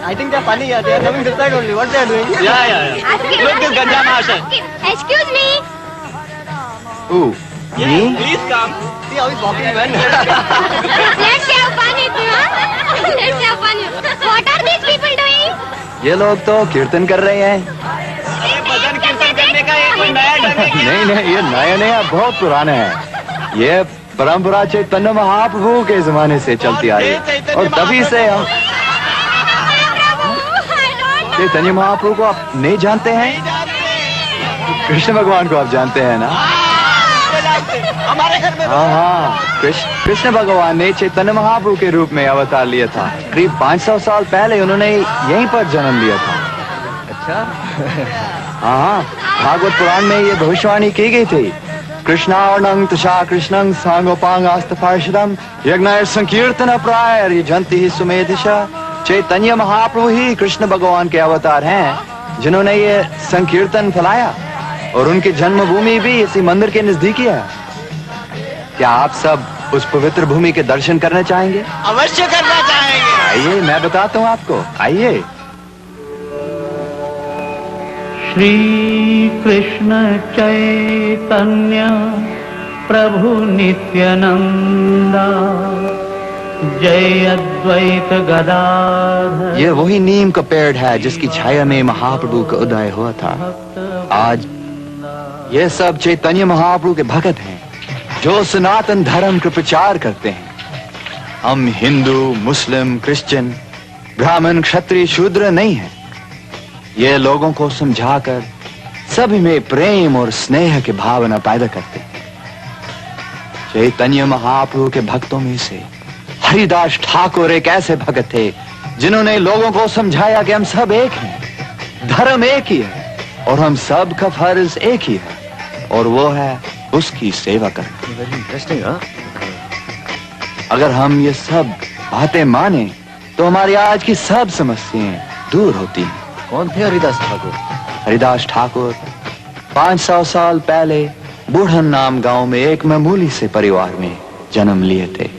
I think they're funny. They are coming this side only. What they are doing? Yeah. Look this Ganja Master. Excuse me. Who? Me? Please come. See how he's walking, man. Let's have fun, huh? Let's have fun. What are these people doing? ये लोग तो कीर्तन कर रहे हैं। ये भजन कीर्तन करने का ये कोई नया ढंग है? नहीं, ये नया बहुत पुराने हैं। ये परंपरा चैतन्य महाप्रभु के जमाने से चलती आ रही है और तभी से हम चैतन्य महाप्रभु को आप नहीं जानते हैं? कृष्ण भगवान को आप जानते हैं ना? हमारे घर में हाँ, कृष्ण भगवान ने चैतन्य महाप्रभु के रूप में अवतार लिया था। करीब 500 साल पहले उन्होंने यहीं पर जन्म लिया था। अच्छा? हाँ, भागवत पुराण में ये भविष्यवाणी की गई थी। कृष्णार्णं तशा कृष्णं सांगोपांग आस्तपार्षदम यज्ञाय संकीर्तन प्राय जंति ही सुमेधिशा। चैतन्य महाप्रभु ही कृष्ण भगवान के अवतार हैं जिन्होंने ये संकीर्तन फैलाया और उनकी जन्मभूमि भी इसी मंदिर के नजदीक ही है। क्या आप सब उस पवित्र भूमि के दर्शन करना चाहेंगे? अवश्य करना चाहेंगे। आइए, मैं बताता हूँ आपको। आइए। श्री कृष्ण चैतन्य प्रभु नित्यानंदा जय अद्वैत गदाधर। ये वही नीम का पेड़ है जिसकी छाया में महाप्रभु का उदय हुआ था। आज ये सब चैतन्य महाप्रभु के भक्त हैं जो सनातन धर्म का प्रचार करते हैं। हम हिंदू, मुस्लिम, क्रिश्चियन, ब्राह्मण, क्षत्रिय, शूद्र नहीं हैं। ये लोगों को समझाकर सभी में प्रेम और स्नेह की भावना पैदा करते हैं। चैतन्य महाप्रभु के भक्तों में से हरिदास ठाकुर एक ऐसे भक्त थे जिन्होंने लोगों को समझाया कि हम सब एक हैं, धर्म एक ही है और हम सब का फर्ज एक ही है और वो है उसकी सेवा करना। Very interesting. अगर हम ये सब बातें माने तो हमारी आज की सब समस्याएं दूर होती हैं। कौन थे हरिदास ठाकुर? हरिदास ठाकुर 500 साल पहले बूढ़न नाम गांव में एक मामूली से परिवार में जन्म लिए थे।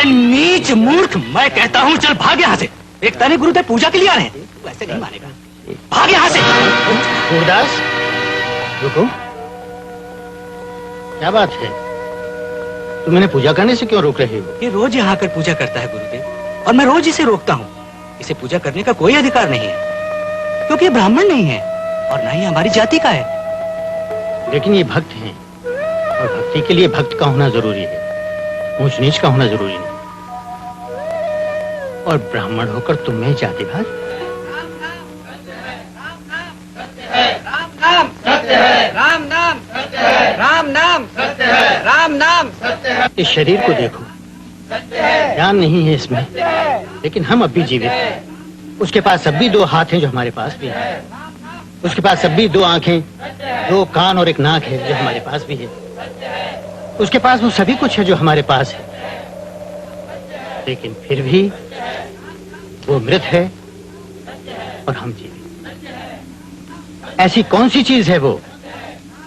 नीच मूर्ख, मैं कहता हूँ चल भाग यहाँ से। एक ताने गुरुदेव पूजा के लिए आ रहे हैं, वैसे नहीं मानेगा। भाग यहाँ से। गुरुदास रुको, क्या बात है? तुम मैंने पूजा करने से क्यों रोक रहे हो? ये रोज यहाँ आकर पूजा करता है गुरुदेव और मैं रोज इसे रोकता हूँ। इसे पूजा करने का कोई अधिकार नहीं है क्योंकि ये ब्राह्मण नहीं है और न ही हमारी जाति का है। लेकिन ये भक्त हैं और भक्ति के लिए भक्त का होना जरूरी है, ऊंच नीच का होना जरूरी नहीं। और ब्राह्मण होकर तुम में जातिवाद? राम नाम सत्य है, राम नाम सत्य है, राम नाम सत्य है। इस शरीर को देखो, ज्ञान नहीं है इसमें, लेकिन हम अब भी जीवित हैं। उसके पास अब भी 2 हाथ हैं जो हमारे पास भी है। उसके पास अब भी 2 आंखें, 2 कान और 1 नाक है जो हमारे पास भी है। उसके पास वो सभी कुछ है जो हमारे पास है, लेकिन फिर भी वो मृत है और हम जीवित। ऐसी कौन सी चीज है वो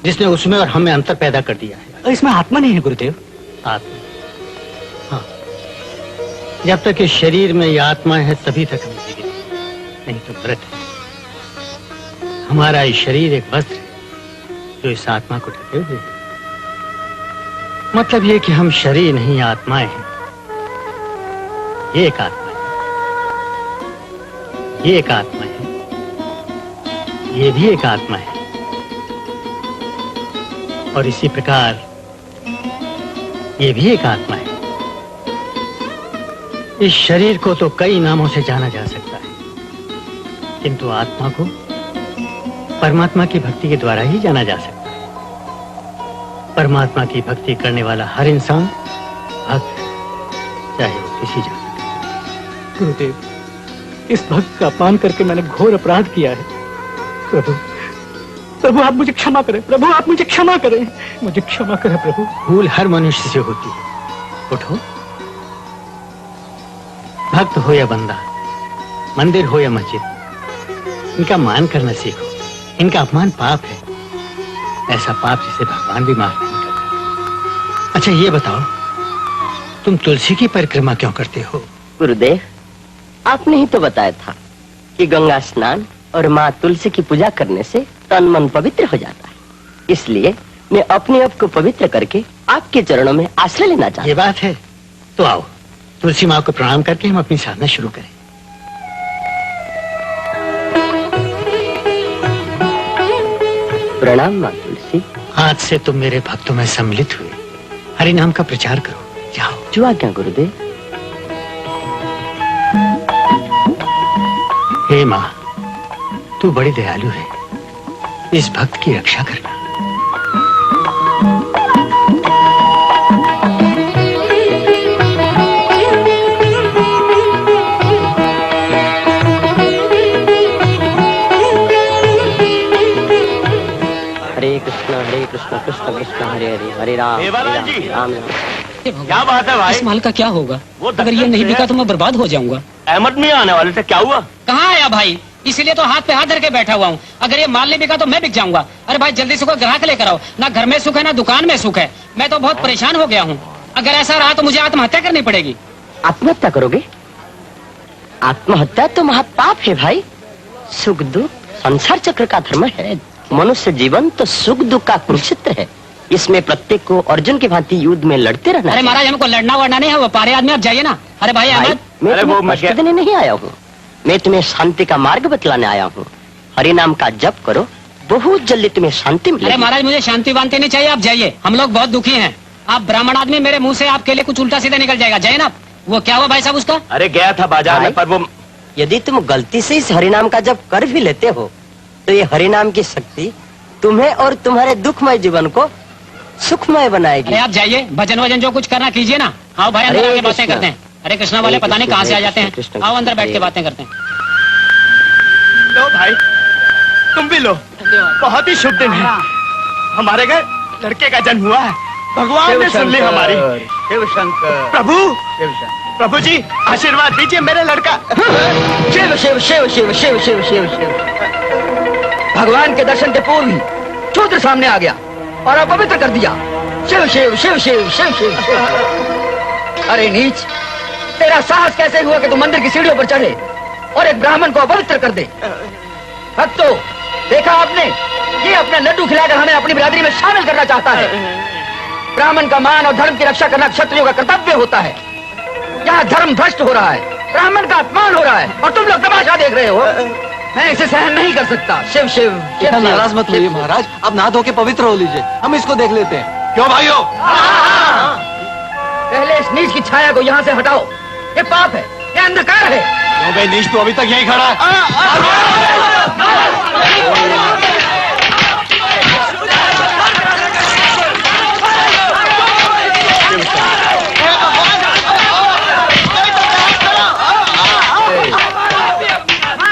जिसने उसमें और हमें अंतर पैदा कर दिया है? इसमें आत्मा नहीं है गुरुदेव। आत्मा? हाँ, जब तक इस शरीर में ये आत्मा है तभी तक हम जीवित हैं, नहीं तो मृत है। हमारा ये शरीर एक वस्त्र है जो इस आत्मा को ढके हुए है। मतलब ये कि हम शरीर नहीं आत्माएं हैं। ये एक आत्मा है, ये एक आत्मा है, ये भी एक आत्मा है। और इसी प्रकार ये भी एक आत्मा है। इस शरीर को तो कई नामों से जाना जा सकता है, किंतु आत्मा को परमात्मा की भक्ति के द्वारा ही जाना जा सकता है। परमात्मा की भक्ति करने वाला हर इंसान भक्त है, चाहे वो किसी जाति का। गुरुदेव, इस भक्त का अपमान करके मैंने घोर अपराध किया है। प्रभु, प्रभु आप मुझे क्षमा करें। प्रभु आप मुझे क्षमा करें, मुझे क्षमा करें प्रभु। भूल हर मनुष्य से होती है। उठो, भक्त हो या बंदा, मंदिर हो या मस्जिद, इनका मान करना सीखो। इनका अपमान पाप है, ऐसा पाप जिसे भगवान भी माफ नहीं करते। अच्छा ये बताओ, तुम तुलसी की परिक्रमा क्यों करते हो? गुरुदेव, आपने ही तो बताया था कि गंगा स्नान और माँ तुलसी की पूजा करने से तन मन पवित्र हो जाता है। इसलिए मैं अपने आप को पवित्र करके आपके चरणों में आश्रय लेना चाहता हूँ। ये बात है, तो आओ तुलसी माँ को प्रणाम करके हम अपनी साधना शुरू करें। प्रणाम माँ तुलसी। आज से तुम मेरे भक्तों में सम्मिलित हुए, हरि नाम का प्रचार करो। जाओ। जो आज्ञा गुरुदेव। हे माँ, तू बड़ी दयालु है, इस भक्त की रक्षा करना। हरे कृष्ण कृष्ण कृष्ण हरे हरे, हरे राम देवानंद जी। राम राम। क्या बात है भाई? इस माल का क्या होगा? वो अगर ये नहीं बिका तो मैं बर्बाद हो जाऊंगा। अहमद मियां आने वाले थे, क्या हुआ? कहाँ आया भाई? इसीलिए तो हाथ पे हाथ धर के बैठा हुआ हूँ। अगर ये माल नहीं बिका तो मैं बिक जाऊंगा। अरे भाई जल्दी से कोई ग्राहक लेकर आओ, ना घर में सुख है ना दुकान में सुख है। मैं तो बहुत परेशान हो गया हूँ। अगर ऐसा रहा तो मुझे आत्महत्या करनी पड़ेगी। आत्महत्या करोगे? आत्महत्या तो महापाप है भाई। सुख दुख संसार चक्र का धर्म है। मनुष्य जीवन तो सुख दुख का कुरुक्षेत्र है। इसमें प्रत्येक को अर्जुन की भांति युद्ध में लड़ते रहना। अरे महाराज हमको लड़ना वड़ना नहीं है, वो पारे आदमी आप जाइए ना। अरे भाई अहमद, मैं अरे वो तुम्हें मैं कष्ट देने नहीं आया हूँ, मैं तुम्हें शांति का मार्ग बतलाने आया हूँ। हरि नाम का जप करो, बहुत जल्दी तुम्हें शांति अरे मिलेगी। महाराज मुझे शांति वांति नहीं चाहिए, आप जाइए। हम लोग बहुत दुखी हैं। आप ब्राह्मण आदमी, मेरे मुंह से आपके लिए कुछ उल्टा सीधा निकल जाएगा। जाइए ना। वो क्या हुआ भाई साहब उसका? अरे गया था बाजार में, पर वो यदि तुम गलती से इस हरि नाम का जप कर भी लेते हो तो ये हरि नाम की शक्ति तुम्हें और तुम्हारे दुखमय जीवन को सुखमय बनाएगी। अरे आप जाइए, भजन वजन जो कुछ करना कीजिए ना। आओ भाई अंदर हरे आके बातें कृष्ण। करते हैं। अरे कृष्णा वाले हरे पता नहीं कृष्ण, कहाँ से आ हरे जाते हैं। कृष्ण, आओ अंदर बैठ के हरे- बातें करते हैं। लो भाई, तुम भी लो। बहुत ही शुभ दिन है। हमारे घर लड़के का जन्म हुआ है। भगवान ने सुन ली हमारी। शिव शंकर, प्रभु, शिव शंकर। प्रभु जी आशीर्वाद दीजिए मेरे लड़का। शिव शिव शिव शिव शिव शिव शिव शिव। भगवान के दर्शन के पूर्व ही शूद्र सामने आ गया और अपवित्र कर दिया। शिव शिव शिव शिव शिव शिव शिव। अरे नीच, तेरा साहस कैसे हुआ कि तू मंदिर की सीढ़ियों पर चढ़े और एक ब्राह्मण को अपवित्र कर दे? भक्तों, देखा आपने, ये अपना लड्डू खिलाकर हमें अपनी बिरादरी में शामिल करना चाहता है। ब्राह्मण का मान और धर्म की रक्षा करना क्षत्रियों का कर्तव्य होता है। यहाँ धर्म भ्रष्ट हो रहा है, ब्राह्मण का अपमान हो रहा है और तुम लोग तमाशा देख रहे हो। मैं इसे सहन नहीं कर सकता। शिव शिव शिव। नाराज मत होइए महाराज, अब नहा धो के पवित्र हो लीजिए, हम इसको देख लेते हैं। क्यों भाइयों? पहले इस नीच की छाया को यहाँ से हटाओ। ये पाप है, ये अंधकार है। क्यों बे नीच, तो अभी तक यहीं खड़ा है।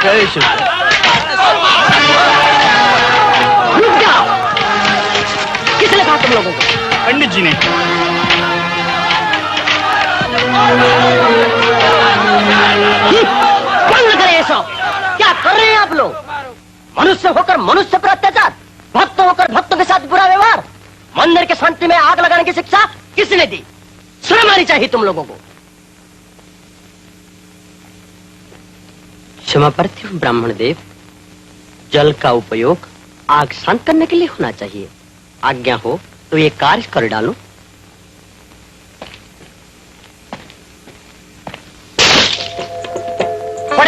जय शिव। रुक जाओ। किसने कहा तुम लोगों को? पंडित जी ने। बंद करें ये सब। क्या कर रहे हैं आप लोग? मनुष्य होकर मनुष्य पर अत्याचार, भक्त होकर भक्तों के साथ बुरा व्यवहार, मंदिर के शांति में आग लगाने की शिक्षा किसने दी? शर्म आनी चाहिए तुम लोगों को। क्षमा प्रार्थी हूं ब्राह्मण देव, जल का उपयोग आग शांत करने के लिए होना चाहिए। आज्ञा हो तो ये कार्य कर डालो।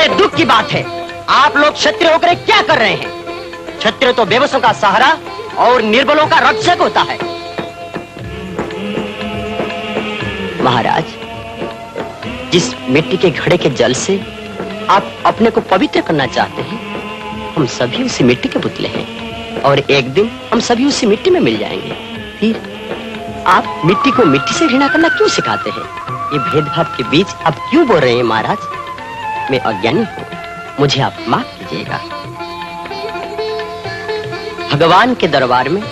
बड़े दुख की बात है, आप लोग क्षत्रिय होकर क्या कर रहे हैं? क्षत्रिय तो बेबसों का सहारा और निर्बलों का रक्षक होता है। महाराज, जिस मिट्टी के घड़े के जल से आप अपने को पवित्र करना चाहते हैं, हम सभी उसी मिट्टी के पुतले हैं और एक दिन हम सभी उसी मिट्टी में मिल जाएंगे। फिर आप मिट्टी को मिट्टी से घृणा करना क्यों सिखाते हैं? ये भेदभाव के बीच आप क्यों बोल रहे हैं महाराज? मैं अज्ञानी हूँ, मुझे आप माफ कीजिएगा। भगवान के दरबार में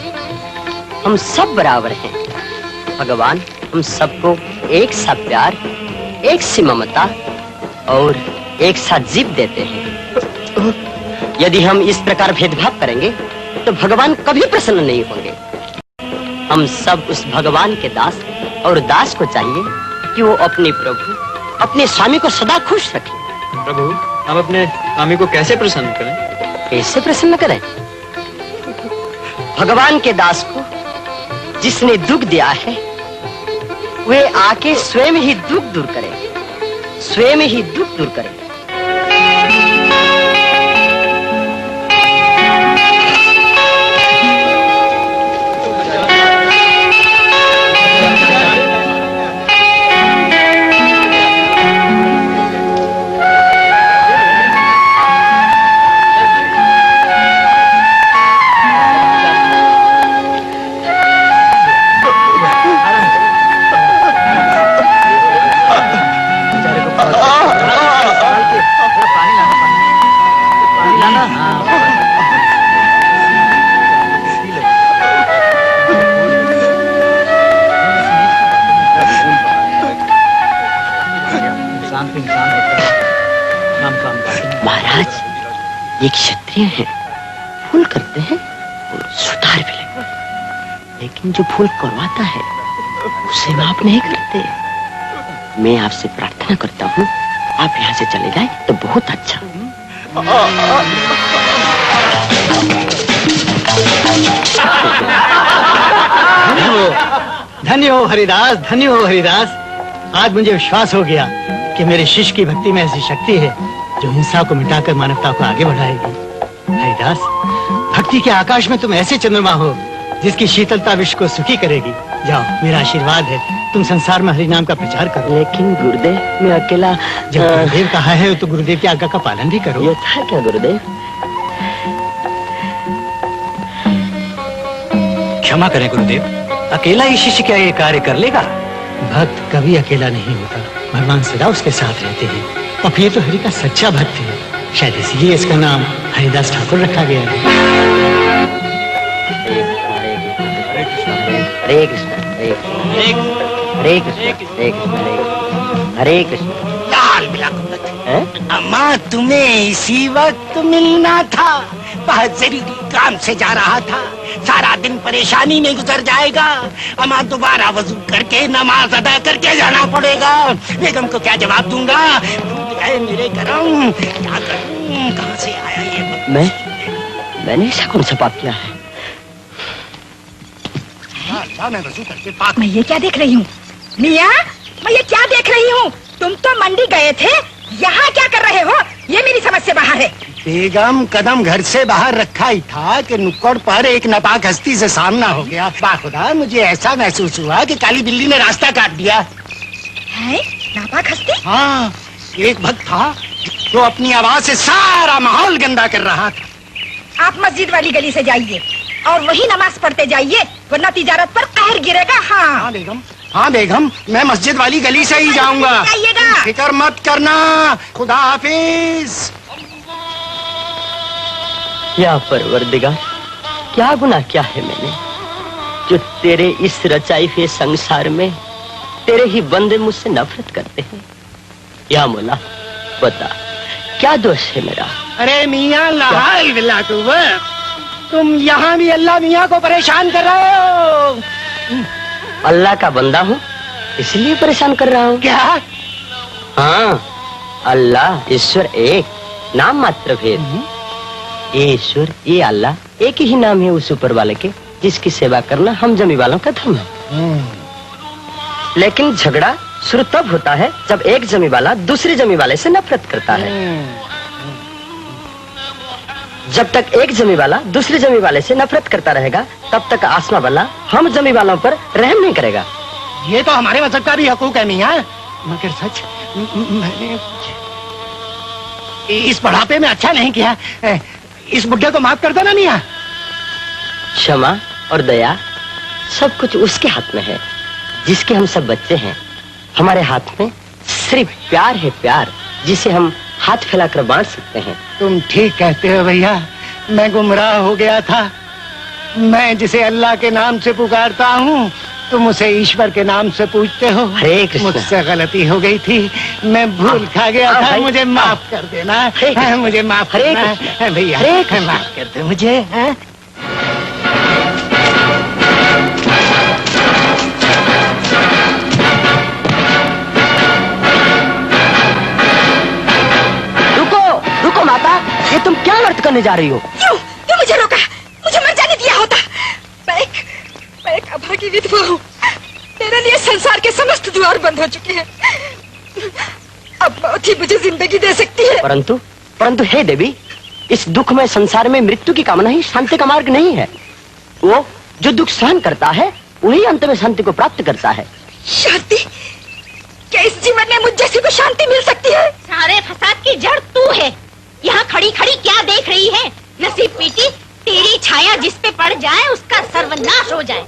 हम सब बराबर हैं। भगवान हम सबको एक सा प्यार, एक सी ममता और एक साथ जीव देते हैं। यदि हम इस प्रकार भेदभाव करेंगे तो भगवान कभी प्रसन्न नहीं होंगे। हम सब उस भगवान के दास और दास को चाहिए कि वो अपने प्रभु, अपने स्वामी को सदा खुश रखें। प्रभु, हम अपने स्वामी को कैसे प्रसन्न करें? कैसे प्रसन्न करें? भगवान के दास को जिसने दुख दिया है, वे आके स्वयं ही दुख दूर करें, स्वयं ही दुख दूर करें। महाराज, ये क्षत्रिय हैं, भूल करते हैं और सुधार भी लेते, लेकिन जो भूल करवाता है उसे माफ नहीं करते। मैं आपसे प्रार्थना करता हूँ, आप यहाँ से चले जाएं तो बहुत अच्छा। धन्य हो हरिदास, धन्य हो हरिदास। आज मुझे विश्वास हो गया कि मेरे शिष्य की भक्ति में ऐसी शक्ति है जो हिंसा को मिटाकर मानवता को आगे बढ़ाएगी। हरिदास, भक्ति के आकाश में तुम ऐसे चंद्रमा हो जिसकी शीतलता विश्व को सुखी करेगी। जाओ, मेरा आशीर्वाद है, तुम संसार में हरि नाम का प्रचार करो। लेकिन गुरुदेव, मैं अकेला। जब गुरुदेव कहा है तो गुरुदेव की आज्ञा का पालन भी करो। ये था क्या गुरुदेव? क्षमा करें गुरुदेव, अकेला ही शिष्य क्या ये कार्य कर लेगा? भक्त कभी अकेला नहीं होता, भगवान सदा उसके साथ रहते हैं। और ये तो हरि का सच्चा भक्त है, शायद इसलिए इसका नाम हरिदास ठाकुर रखा गया है। हरे कृष्ण, हरे कृष्ण, हरे कृष्ण, हरे कृष्ण, हरे कृष्ण। लाल बिलाकुमत, अम्मा तुम्हें इसी वक्त मिलना था। बहुत जरूरी काम से जा रहा था, सारा दिन परेशानी में गुजर जाएगा। अम्मा दोबारा वजू करके नमाज अदा करके जाना पड़ेगा। बेगम को क्या जवाब दूंगा? मेरे करम, क्या करूं? कहाँ से आया ये? मैंने ऐसा कौन सा पाप किया है? मैं वजू करके पाक। मैं ये क्या देख रही हूँ? मियाँ, मैं ये क्या देख रही हूँ? तुम तो मंडी गए थे, यहाँ क्या कर रहे हो? ये मेरी समझ से बाहर है। बेगम, कदम घर से बाहर रखा ही था कि नुक्कड़ पर एक नापाक हस्ती से सामना हो गया। बाखुदा, मुझे ऐसा महसूस हुआ कि काली बिल्ली ने रास्ता काट दिया। है? नापाक हस्ती? हाँ, एक भक्त था जो अपनी आवाज से सारा माहौल गंदा कर रहा था। आप मस्जिद वाली गली से जाइए और वही नमाज पढ़ते जाइए, वरना तिजारत पर कहर गिरेगा। हाँ बेगम, हाँ बेगम, मैं मस्जिद वाली गली से ही जाऊंगा। जाइएगा। फिक्र मत करना। खुदा हाफिज। या परवरदिगार, क्या गुनाह किया है मैंने जो तेरे इस रचाई हुए संसार में तेरे ही बंदे मुझसे नफरत करते हैं? या मौला, बता, क्या दोष है मेरा? अरे मियाँ लहाई बिल्ला, तुम यहाँ भी अल्लाह मियाँ को परेशान कर रहे हो। अल्लाह का बंदा हूँ, इसलिए परेशान कर रहा हूँ। क्या? हाँ, अल्लाह ईश्वर एक, नाम मात्र भेद। ये ईश्वर, ये अल्लाह एक ही नाम है उस ऊपर वाले के, जिसकी सेवा करना हम जमी वालों का धर्म है। लेकिन झगड़ा शुरू तब होता है जब एक जमी वाला दूसरी जमी वाले से नफरत करता है। जब तक एक जमी वाला दूसरी जमी वाले से नफरत करता रहेगा तब तक आसमां वाला हम जमी वालों पर रहम नहीं करेगा। ये तो हमारे मजहब का भी हकूक है मियाँ, मगर सच मैंने इस बुढ़ापे में अच्छा नहीं किया। इस बुढ़े को माफ कर दो ना मियाँ। क्षमा और दया सब कुछ उसके हाथ में है जिसके हम सब बच्चे हैं। हमारे हाथ में सिर्फ प्यार है, प्यार जिसे हम हाथ फैलाकर बांट सकते हैं। तुम ठीक कहते हो भैया, मैं गुमराह हो गया था। मैं जिसे अल्लाह के नाम से पुकारता हूँ तुम उसे ईश्वर के नाम से पूछते हो। हरे कृष्ण। मुझसे गलती हो गई थी, मैं भूल खा गया था। मुझे माफ कर देना, मुझे माफ करना भैया, माफ कर दो मुझे। रुको माता, ये तुम क्या व्रत करने जा रही हो? क्यों मुझे रोका? मुझे मर जाने दिया होता। मैं एक अभागी विधवा हूँ। मेरे लिए संसार के समस्त द्वार बंद हो चुके हैं। अब मौत ही मुझे जिंदगी दे सकती है। परंतु हे देवी, इस दुख में संसार में मृत्यु की कामना ही शांति का मार्ग नहीं है। वो जो दुख सहन करता है वही अंत में शांति को प्राप्त करता है। शांति? क्या इस जीवन में मुझ जैसी को शांति मिल सकती है? सारे फसाद की जड़ तू है। यहाँ खड़ी खड़ी क्या देख रही है? नसीब पीटी, तेरी छाया जिस पे पड़ जाए उसका सर्वनाश हो जाए।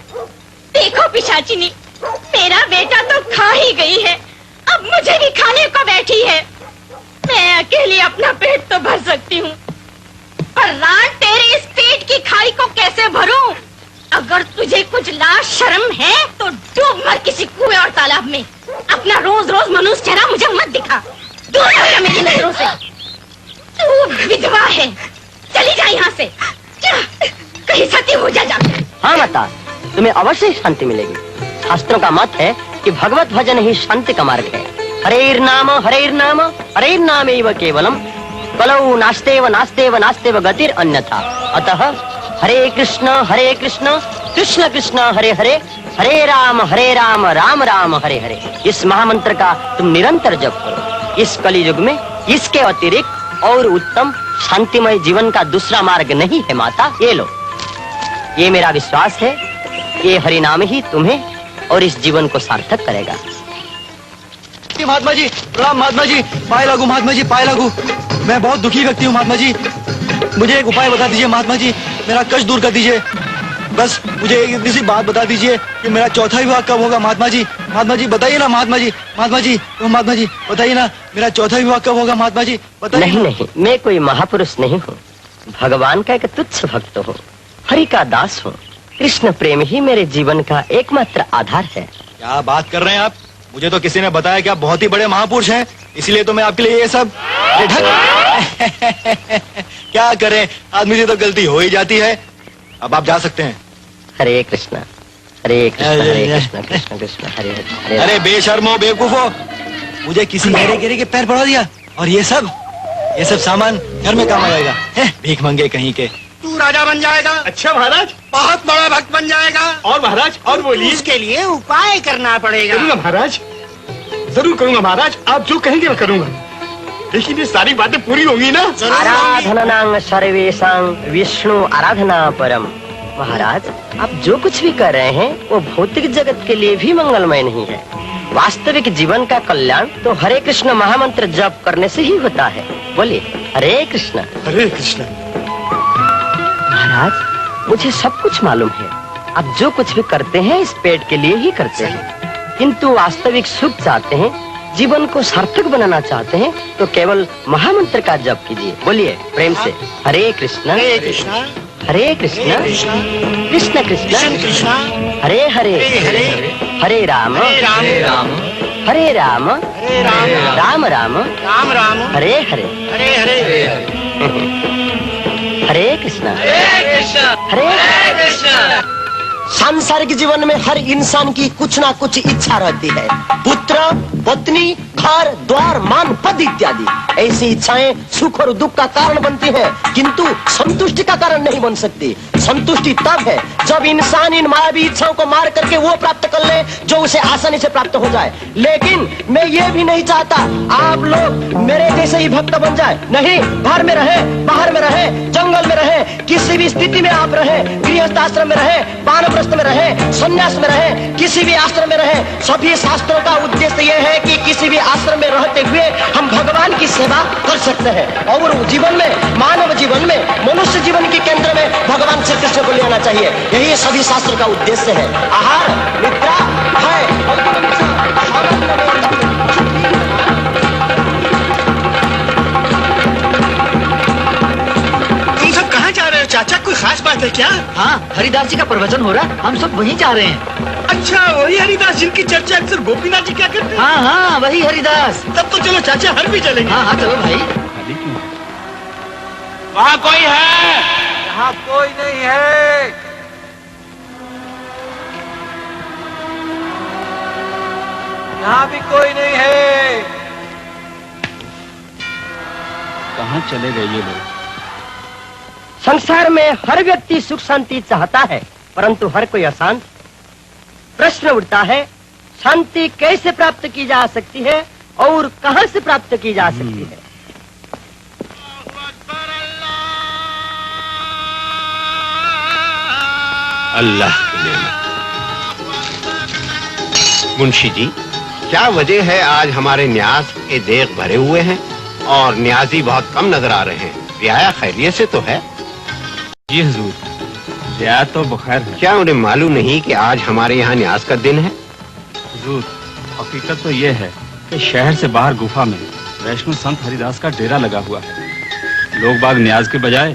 देखो पिशाचिनी, मेरा बेटा तो खा ही गई है, अब मुझे भी खाने को बैठी है। मैं अकेली अपना पेट तो भर सकती हूँ, पर रान तेरे इस पेट की खाई को कैसे भरूं? अगर तुझे कुछ लाज शर्म है तो डूब मर किसी कुएं और तालाब में। अपना रोज रोज मनुष्य चेहरा मुझे मत दिखा, दूर रह मेरी नजरों से। तू विधवा है, चली जा यहाँ से, कहीं सती हो जा। हाँ माता, तुम्हें अवश्य शांति मिलेगी। शास्त्रों का मत है कि भगवत भजन ही शांति का मार्ग है। हरेर नाम हरेर नामेव केवलम, कलौ नास्तेव नास्तेव नास्तेव गतिर अन्यथा। अतः हरे कृष्ण कृष्ण कृष्ण हरे हरे, हरे राम राम राम हरे हरे। इस महामंत्र का तुम निरंतर जप करो। इस कली युग में इसके अतिरिक्त और उत्तम शांतिमय जीवन का दूसरा मार्ग नहीं है माता। ये लो, ये मेरा विश्वास है, ये हरि नाम ही तुम्हें और इस जीवन को सार्थक करेगा। महात्मा जी प्रणाम। महात्मा जी पाए लागू, महात्मा जी पाए लागू। मैं बहुत दुखी व्यक्ति हूँ महात्मा जी, मुझे एक उपाय बता दीजिए महात्मा जी, मेरा कष्ट दूर कर दीजिए। बस मुझे एक इतनी सी बात बता दीजिए कि मेरा चौथा विवाह कब होगा। महात्मा जी बताइए ना महात्मा जी बताइए ना, मेरा चौथा विवाह कब होगा महात्मा जी बताइए। नहीं, मैं कोई महापुरुष नहीं हूँ, भगवान का एक तुच्छ भक्त हूँ, हरि का दास हूँ। कृष्ण प्रेम ही मेरे जीवन का एकमात्र आधार है। क्या बात कर रहे हैं आप? मुझे तो किसी ने बताया कि आप बहुत ही बड़े महापुरुष हैं, इसीलिए तो मैं आपके लिए ये सब क्या करें, आदमी से तो गलती हो ही जाती है। अब आप जा सकते हैं। हरे कृष्ण कृष्ण कृष्ण हरे हरे। अरे बेशर्मो बेवकूफो, मुझे किसी हेरे गेरे के पैर पड़ा दिया, और ये सब सामान घर में काम आएगा। भीख मंगे कहीं के। तू राजा बन जाएगा। अच्छा महाराज, बहुत बड़ा भक्त बन जाएगा। और महाराज और बोलिए। इसके लिए उपाय करना पड़ेगा। करूंगा महाराज, जरूर करूंगा महाराज, आप जो कहेंगे मैं करूंगा, लेकिन ये सारी बातें पूरी होंगी ना? आराधनांग सर्वेषां विष्णु आराधना परम। महाराज, आप जो कुछ भी कर रहे हैं वो भौतिक जगत के लिए भी मंगलमय नहीं है। वास्तविक जीवन का कल्याण तो हरे कृष्ण महामंत्र जप करने से ही होता है। बोलिए हरे कृष्ण। हरे कृष्ण। महाराज, मुझे सब कुछ मालूम है, आप जो कुछ भी करते हैं इस पेट के लिए ही करते हैं, किंतु वास्तविक सुख चाहते हैं, जीवन को सार्थक बनाना चाहते हैं तो केवल महामंत्र का जप कीजिए। बोलिए प्रेम से हरे कृष्ण हरे कृष्ण कृष्ण कृष्ण हरे हरे हरे राम हरे राम राम राम हरे हरे हरे कृष्ण हरे कृष्ण। सांसारिक जीवन में हर इंसान की कुछ ना कुछ इच्छा रहती है, पुत्र पत्नी घर द्वार मान पद इत्यादि। ऐसी इच्छाएं सुख और दुख का कारण बनती हैं, किंतु संतुष्टि का कारण नहीं बन सकती। संतुष्टि तब है जब इंसान इन मायावी इच्छाओं को मार करके वो प्राप्त कर ले जो उसे आसानी से प्राप्त हो जाए। लेकिन मैं ये भी नहीं चाहता आप लोग मेरे जैसे ही भक्त बन जाए। नहीं, घर में रहे, बाहर में रहे, जंगल में रहे, किसी भी स्थिति में आप रहे, गृहस्थ आश्रम में रहे, वानप्रस्थ में रहे, संन्यास में रहे, किसी भी आश्रम में रहे, सभी शास्त्रों का उद्देश्य यह है कि किसी भी आश्रम में रहते हुए हम भगवान की सेवा कर सकते हैं। और जीवन में, मानव जीवन में, मनुष्य जीवन के केंद्र में भगवान श्री कृष्ण को ले आना चाहिए। यही सभी शास्त्र का उद्देश्य है। आहार, निद्रा, भय तुम सब कहाँ जा रहे हो चाचा? कोई खास बात है क्या? हाँ, हरिदास जी का प्रवचन हो रहा, हम सब वहीं जा रहे हैं। अच्छा, वही हरिदास जिनकी चर्चा अक्सर गोपीनाथ जी क्या करते हैं? हाँ हाँ, वही हरिदास। तब तो चलो चाचा, हम भी चलेंगे। हाँ हाँ, चलो भाई। वहाँ कोई है? यहाँ कोई नहीं है। यहाँ भी कोई नहीं है। कहाँ चले गए ये लोग? संसार में हर व्यक्ति सुख शांति चाहता है, परंतु हर कोई अशांत। प्रश्न उठता है, शांति कैसे प्राप्त की जा सकती है और कहां से प्राप्त की जा सकती है? अल्लाह की नेमत। मुंशी जी, क्या वजह है आज हमारे न्याज के देख भरे हुए हैं और न्याजी बहुत कम नजर आ रहे हैं? रियाया खैरियत से तो है? जी हुजूर, रियाया तो बखैर है। क्या उन्हें मालूम नहीं कि आज हमारे यहाँ न्याज का दिन है? हुजूर, हकीकत तो ये है कि शहर से बाहर गुफा में वैष्णो संत हरिदास का डेरा लगा हुआ है। लोग बाग न्याज के बजाय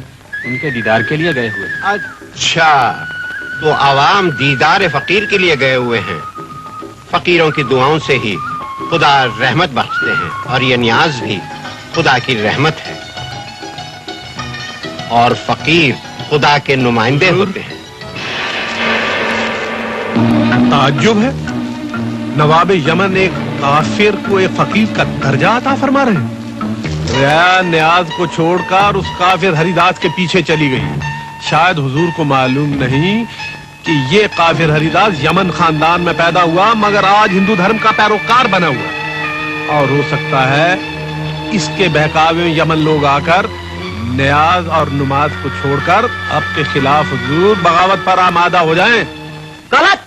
उनके दीदार के लिए गए हुए। अच्छा, तो आवाम दीदार फकीर के लिए गए हुए हैं। फकीरों की दुआओं से ही खुदा रहमत बख्शते हैं और ये न्याज भी खुदा की रहमत है। और फकीर खुदा के नुमाइंदे होते हैं। ताज्जुब है, नवाब यमन एक काफिर को एक फकीर का दर्जा अता फरमा रहे हैं। रियाया न्याज को छोड़कर उस काफिर हरिदास के पीछे चली गई। शायद हुजूर को मालूम नहीं कि ये काफिर हरिदास यमन खानदान में पैदा हुआ मगर आज हिंदू धर्म का पैरोकार बना हुआ। और हो सकता है इसके बहकावे में यमन लोग आकर न्याज और नमाज को छोड़कर आपके खिलाफ हुजूर बगावत पर आमादा हो जाएं। गलत,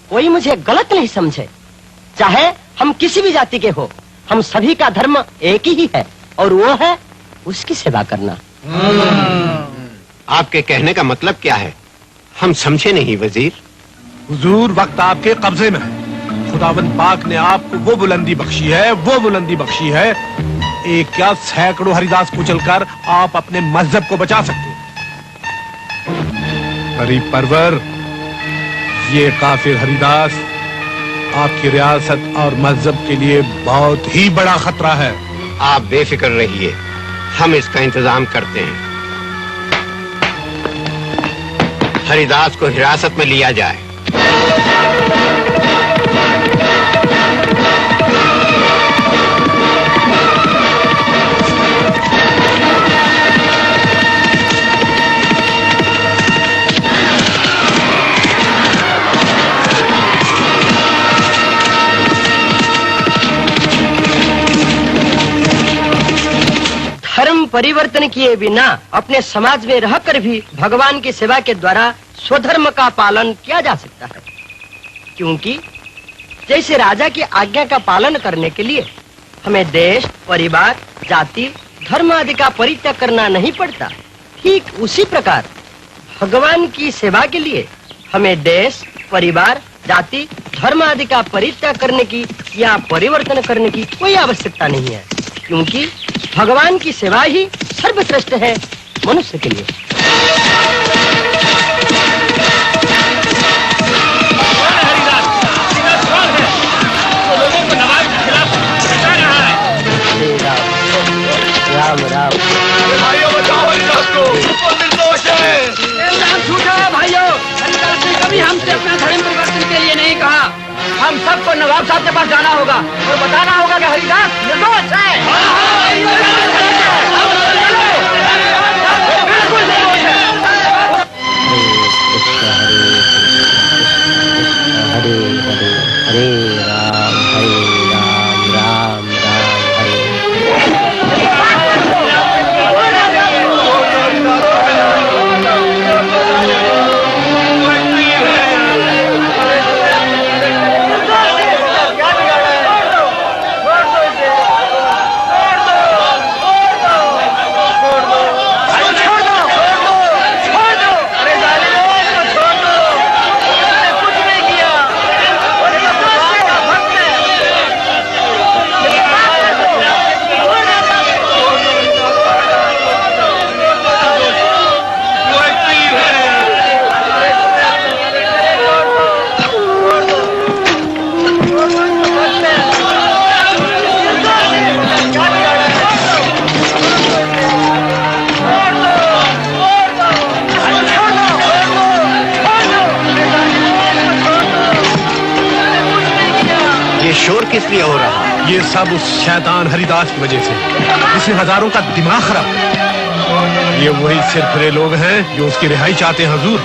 कोई मुझे गलत नहीं समझे। चाहे हम किसी भी जाति के हो, हम सभी का धर्म एक ही है और वो है उसकी सेवा करना। आपके कहने का मतलब क्या है? हम समझे नहीं वजीर। हुजूर, वक्त आपके कब्जे में है। खुदावंद पाक ने आपको वो बुलंदी बख्शी है, वो बुलंदी बख्शी है, एक क्या सैकड़ों हरिदास कुचलकर आप अपने मजहब को बचा सकते हैं। गरीब परवर, ये काफिर हरिदास आपकी रियासत और मजहब के लिए बहुत ही बड़ा खतरा है। आप बेफिक्र रहिए, हम इसका इंतजाम करते हैं। हरिदास को हिरासत में लिया जाए। धर्म परिवर्तन किए बिना अपने समाज में रहकर भी भगवान की सेवा के द्वारा स्वधर्म का पालन किया जा सकता है। क्योंकि जैसे राजा की आज्ञा का पालन करने के लिए हमें देश, परिवार, जाति, धर्म आदि का परित्याग करना नहीं पड़ता, ठीक उसी प्रकार भगवान की सेवा के लिए हमें देश, परिवार, जाति, धर्म आदि का परित्याग करने की या परिवर्तन करने की कोई आवश्यकता नहीं है। क्योंकि भगवान की सेवा ही सर्वश्रेष्ठ है मनुष्य के लिए। राम राम। भाइयों, बचाओ हरिदास को, वो निर्दोष है। झूठा है भाइयों, हरिदास ने कभी हमसे अपना धर्म परिवर्तन के लिए नहीं कहा। हम सबको नवाब साहब के पास जाना होगा और बताना होगा कि हरिदास निर्दोष है। बिल्कुल निर्दोष है। लिए हो रहा है? ये सब उस शैतान हरिदास की वजह से, इसने हजारों का दिमाग खराब किया। ये वही सिरफिरे लोग हैं जो उसकी रिहाई चाहते हैं हुजूर।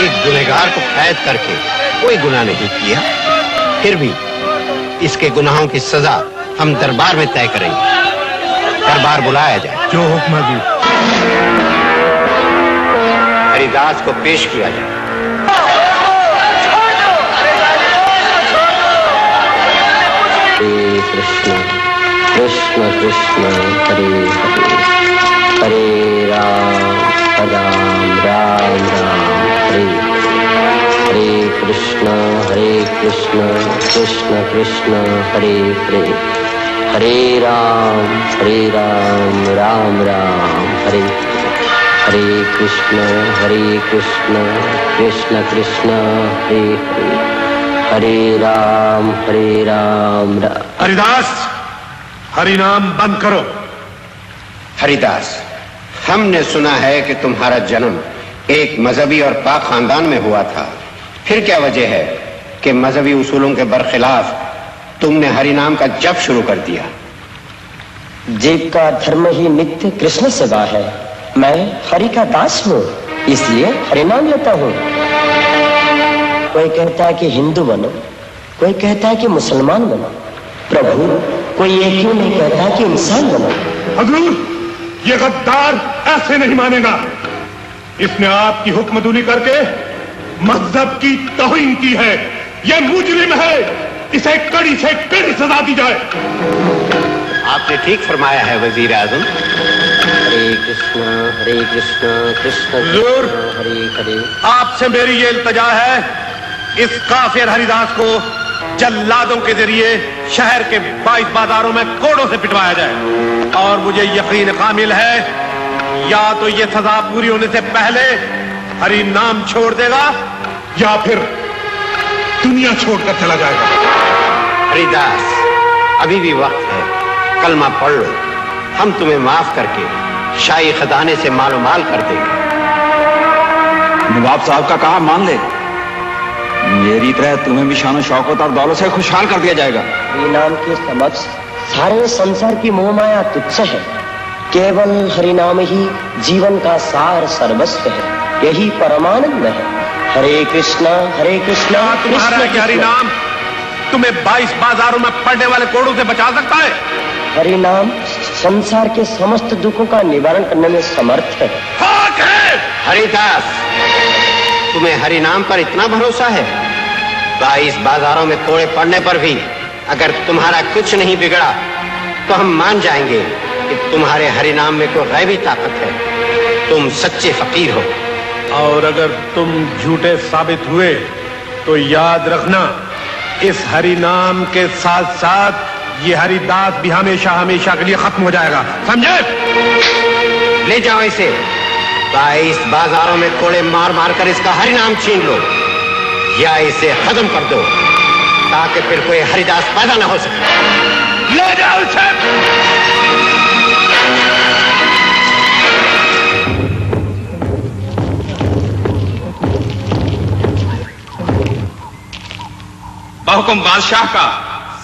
एक गुनहगार को कैद करके कोई गुनाह नहीं किया, फिर भी इसके गुनाहों की सजा हम दरबार में तय करेंगे। दरबार बुलाया जाए। जो हुक्म हुजूर। हरिदास को पेश किया जाए। हरे कृष्ण कृष्ण कृष्ण हरे हरे, हरे राम राम राम हरे हरे, कृष्ण कृष्ण कृष्ण हरे हरे, हरे राम राम राम हरे हरे, कृष्ण कृष्ण कृष्ण हरे हरे, हरे राम राम। हरिदास, हरिनाम बंद करो। हरिदास, हमने सुना है कि तुम्हारा जन्म एक मजहबी और पाक खानदान में हुआ था। फिर क्या वजह है कि मजहबी उसूलों के बरखिलाफ तुमने हरिनाम का जप शुरू कर दिया? जीव का धर्म ही नित्य कृष्ण सेवा है। मैं हरि का दास हूँ, इसलिए हरिनाम लेता हूँ। कोई कहता है कि हिंदू बनो, कोई कहता है कि मुसलमान बनो। प्रभु, कोई ये क्यों नहीं कहता कि इंसान बनो? हुजूर, ये गद्दार ऐसे नहीं मानेगा। इसने आपकी हुक्मदुली करके मजहब की तौहीन की है। ये मुजरिम है, इसे कड़ी से कड़ी सजा दी जाए। आपने ठीक फरमाया है वजीर आजम। हरे कृष्ण कृष्ण हुजूर, हरे हरे। आपसे मेरी ये इल्तजा है, इस काफिर हरिदास को जल्लादों के जरिए शहर के 22 बाजारों में कोड़ों से पिटवाया जाए। और मुझे यकीन कामिल है, या तो ये सजा पूरी होने से पहले हरि नाम छोड़ देगा या फिर दुनिया छोड़कर चला जाएगा। हरिदास, अभी भी वक्त है, कलमा पढ़ लो। हम तुम्हें माफ करके शाही खजाने से मालो माल कर देंगे। नवाब साहब का कहा मान ले, मेरी तरह तुम्हें भी शान शौकत और दौलत से खुशहाल कर दिया जाएगा। हरिनाम के समक्ष सारे संसार की मोह माया तुच्छ है। केवल हरिनाम ही जीवन का सार सर्वस्व है, यही परमानंद है। हरे कृष्णा तुम्हारा कृष्ण हरिनाम तुम्हें 22 बाजारों में पड़ने वाले कोड़ों से बचा सकता है। हरिनाम संसार के समस्त दुखों का निवारण करने में समर्थ है। हरिदास, तुम्हें हरिनाम पर इतना भरोसा है? 22 बाजारों में कोड़े पड़ने पर भी अगर तुम्हारा कुछ नहीं बिगड़ा तो हम मान जाएंगे कि तुम्हारे हरिनाम में कोई गैबी ताकत है। तुम सच्चे फकीर हो। और अगर तुम झूठे साबित हुए तो याद रखना, इस हरिनाम के साथ साथ ये हरिदास भी हमेशा हमेशा के लिए खत्म हो जाएगा, समझे? ले जाओ इसे, 22 बाजारों में कोड़े मार मार कर इसका हरिनाम छीन लो, या इसे खत्म कर दो ताकि फिर कोई हरिदास पैदा ना हो सके। ले जाओ इसे। बहुकुम बादशाह का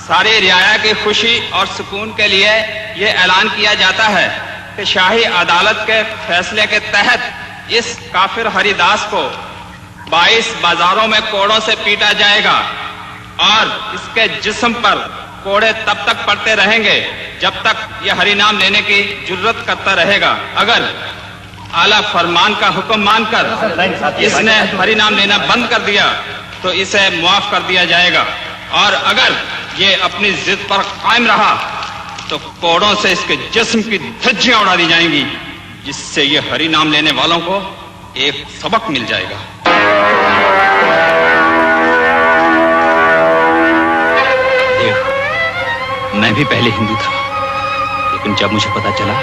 सारे रियाया की खुशी और सुकून के लिए ये ऐलान किया जाता है कि शाही अदालत के फैसले के तहत इस काफिर हरिदास को 22 बाजारों में कोड़ों से पीटा जाएगा और इसके जिस्म पर कोड़े तब तक पड़ते रहेंगे जब तक यह हरिनाम लेने की जुर्रत करता रहेगा। अगर आला फरमान का हुक्म मानकर इसने हरिनाम लेना बंद कर दिया तो इसे मुआफ कर दिया जाएगा, और अगर ये अपनी जिद पर कायम रहा तो कोड़ों से इसके जिस्म की धज्जियां उड़ा दी जाएंगी, जिससे ये हरि नाम लेने वालों को एक सबक मिल जाएगा। मैं भी पहले हिंदू था, लेकिन जब मुझे पता चला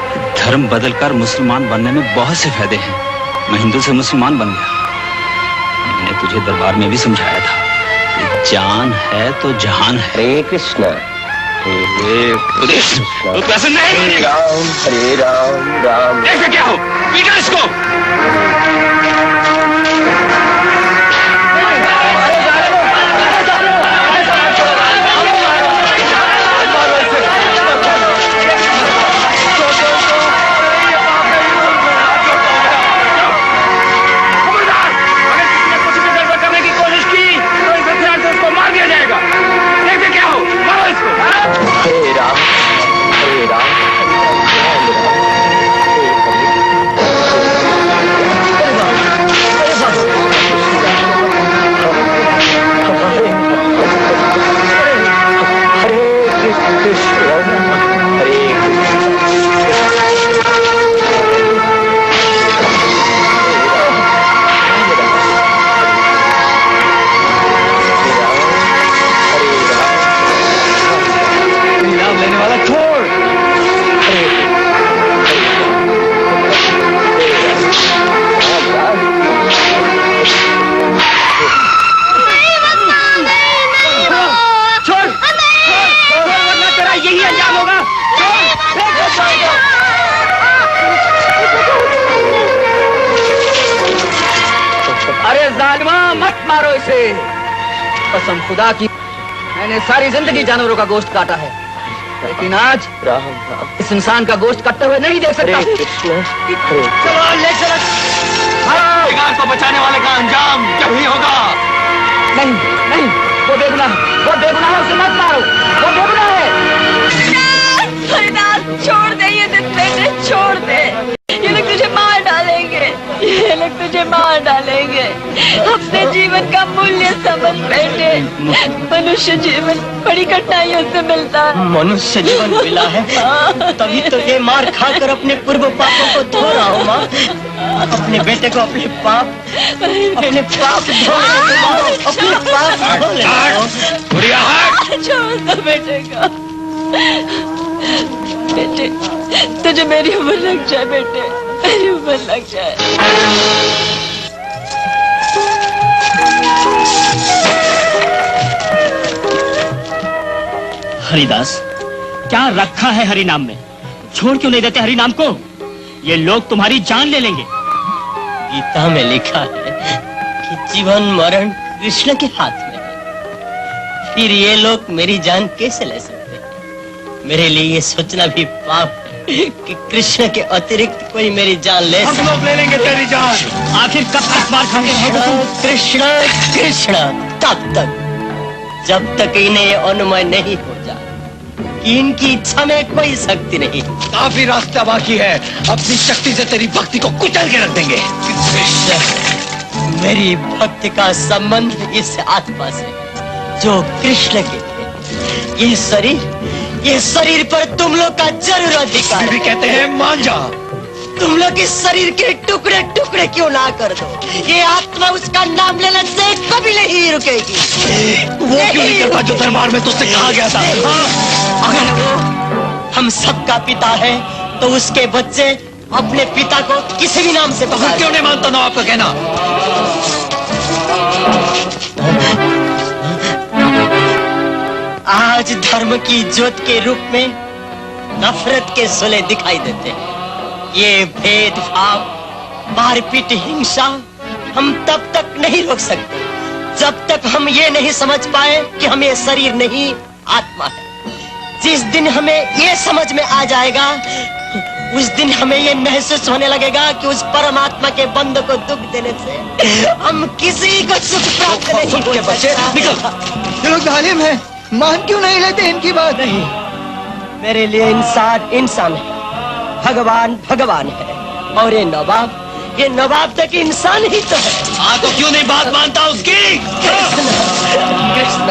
कि धर्म बदलकर मुसलमान बनने में बहुत से फायदे हैं, मैं हिंदू से मुसलमान बन गया। मैंने तुझे दरबार में भी समझाया था, जान है तो जहान है। हरे कृष्ण तो ऐसे नहीं बनेगा। हरे राम राम। ऐसे क्या हो, पीटा इसको। मारो इसे। कसम खुदा की, मैंने सारी जिंदगी जानवरों का गोश्त काटा है, लेकिन आज इस इंसान का गोश्त कटते हुए नहीं देख सकता। चलो ले चलो। बेगार को बचाने वाले का अंजाम यही होगा। नहीं नहीं, वो बेगुनाह है, उसे मत मारो, वो बेगुनाह है। हरिदास, छोड़ दे ये दिन बेटे, छोड़ दे। ये लोग तुझे मार डालेंगे, ये लोग तुझे मार डालेंगे। अपने जीवन का मूल्य समझ बेटे। मनुष्य जीवन बड़ी कठिनाइयों से मिलता है। मनुष्य जीवन मिला है, तभी तो ये मार खाकर अपने पूर्व पापों को धो रहा हूँ माँ। अपने बेटे को अपने पाप धो ले, अपने पाप धो ले। छोड़ दो बेटे का। बेटे, तुझे मेरी उम्र लग जाए बेटे, मेरी उम्र लग जाए। हरिदास, क्या रखा है हरि नाम में? छोड़ क्यों नहीं देते हरि नाम को? ये लोग तुम्हारी जान ले लेंगे। गीता में लिखा है कि जीवन मरण कृष्ण के हाथ में है। फिर ये लोग मेरी जान कैसे ले सकते हैं? मेरे लिए ये सोचना भी पाप है कि कृष्ण के अतिरिक्त कोई मेरी जान ले सकता। हम लोग ले लेंगे तेरी जान। आखिर कब तक मार खाते रहोगे? कृष्ण कृष्ण तब तक, जब तक इन्हें ये अनुमय नहीं हो जाए कि इनकी इच्छा में कोई शक्ति नहीं। काफी रास्ता बाकी है, अपनी शक्ति से तेरी भक्ति को कुचल के रख देंगे। कृष्ण, मेरी भक्ति का संबंध इस आत्मा से जो कृष्ण के थे। ये शरीर पर तुम लोग का जरूर अधिकार भी कहते हैं मान जा। तुम लोग इस शरीर के टुकड़े टुकड़े क्यों ना कर दो? ये आत्मा उसका नाम लेने से कभी नहीं रुकेगी। वो क्यों नहीं करता जो दरबार में तुझसे कहा गया था? अगर वो हम सबका पिता है तो उसके बच्चे अपने पिता को किसी भी नाम से पुकार। क्यों नहीं मानता नवाब का कहना? आज धर्म की ज्योत के रूप में नफरत के सुले दिखाई देते हैं। ये भेदभाव, मारपीट, हिंसा हम तब तक नहीं रोक सकते जब तक हम ये नहीं समझ पाए कि हम ये शरीर नहीं आत्मा है। जिस दिन हमें ये समझ में आ जाएगा, उस दिन हमें ये महसूस होने लगेगा कि उस परमात्मा के बंदे को दुख देने से हम किसी को सुख प्राप्त नहीं हो सकता। ये लोग जालिम हैं, मान क्यों नहीं लेते इनकी बात? नहीं, मेरे लिए इंसान इंसान है, भगवान भगवान है, और ये नवाब तक इंसान ही तो है। हाँ, तो क्यों नहीं बात मानता उसकी? कृष्ण,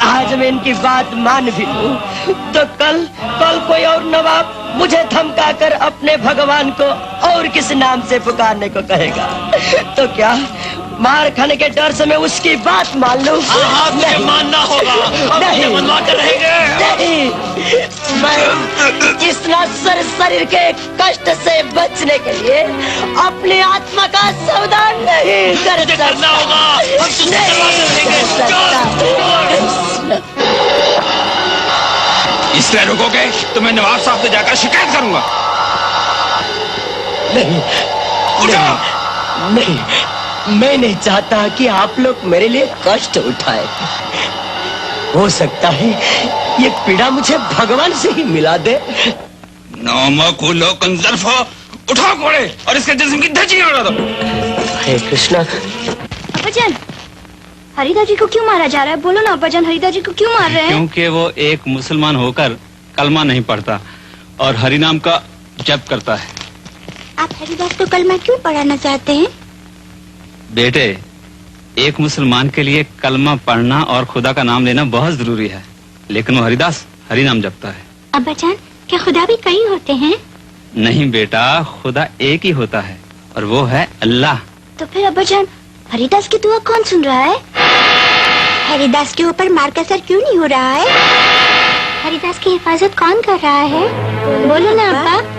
आज मैं इनकी बात मान भी लूं तो कल कोई और नवाब मुझे धमका कर अपने भगवान को और किस नाम से पुकारने को कहेगा, तो क्या मार खाने के डर से मैं उसकी बात मान लूं? नहीं मानना होगा। नहीं मनवा कर रहेंगे। नहीं, मैं इस नश्वर शरीर के कष्ट से बचने के लिए अपनी आत्मा का सौदा नहीं कर सकता। इसलिए रुकोगे तो मैं नवाब साहब से जाकर शिकायत करूंगा। नहीं, नहीं, मैं नहीं चाहता कि आप लोग मेरे लिए कष्ट उठाए। हो सकता है ये पीड़ा मुझे भगवान से ही मिला दे। नौमकुलो कंजर्फ हो, उठाओ घोड़े और इसके जिस्म की धज्जियां उड़ा दो। हे कृष्णा। अब्बाजान, हरिदास जी को क्यों मारा जा रहा है? बोलो ना अब्बाजान, हरिदास जी को क्यों मार रहे हैं? क्योंकि वो एक मुसलमान होकर कलमा नहीं पढ़ता और हरिनाम का जप करता है। आप हरिदास को कलमा क्यों पढ़ाना चाहते हैं? बेटे, एक मुसलमान के लिए कलमा पढ़ना और खुदा का नाम लेना बहुत जरूरी है, लेकिन वो हरिदास हरिनाम जपता है। अब्बाजान, क्या खुदा भी कई होते हैं? नहीं बेटा, खुदा एक ही होता है और वो है अल्लाह। तो फिर अब्बाजान, हरिदास की दुआ कौन सुन रहा है? हरिदास के ऊपर मार का असर क्यों नहीं हो रहा है? हरिदास की हिफाजत कौन कर रहा है? बोलो ना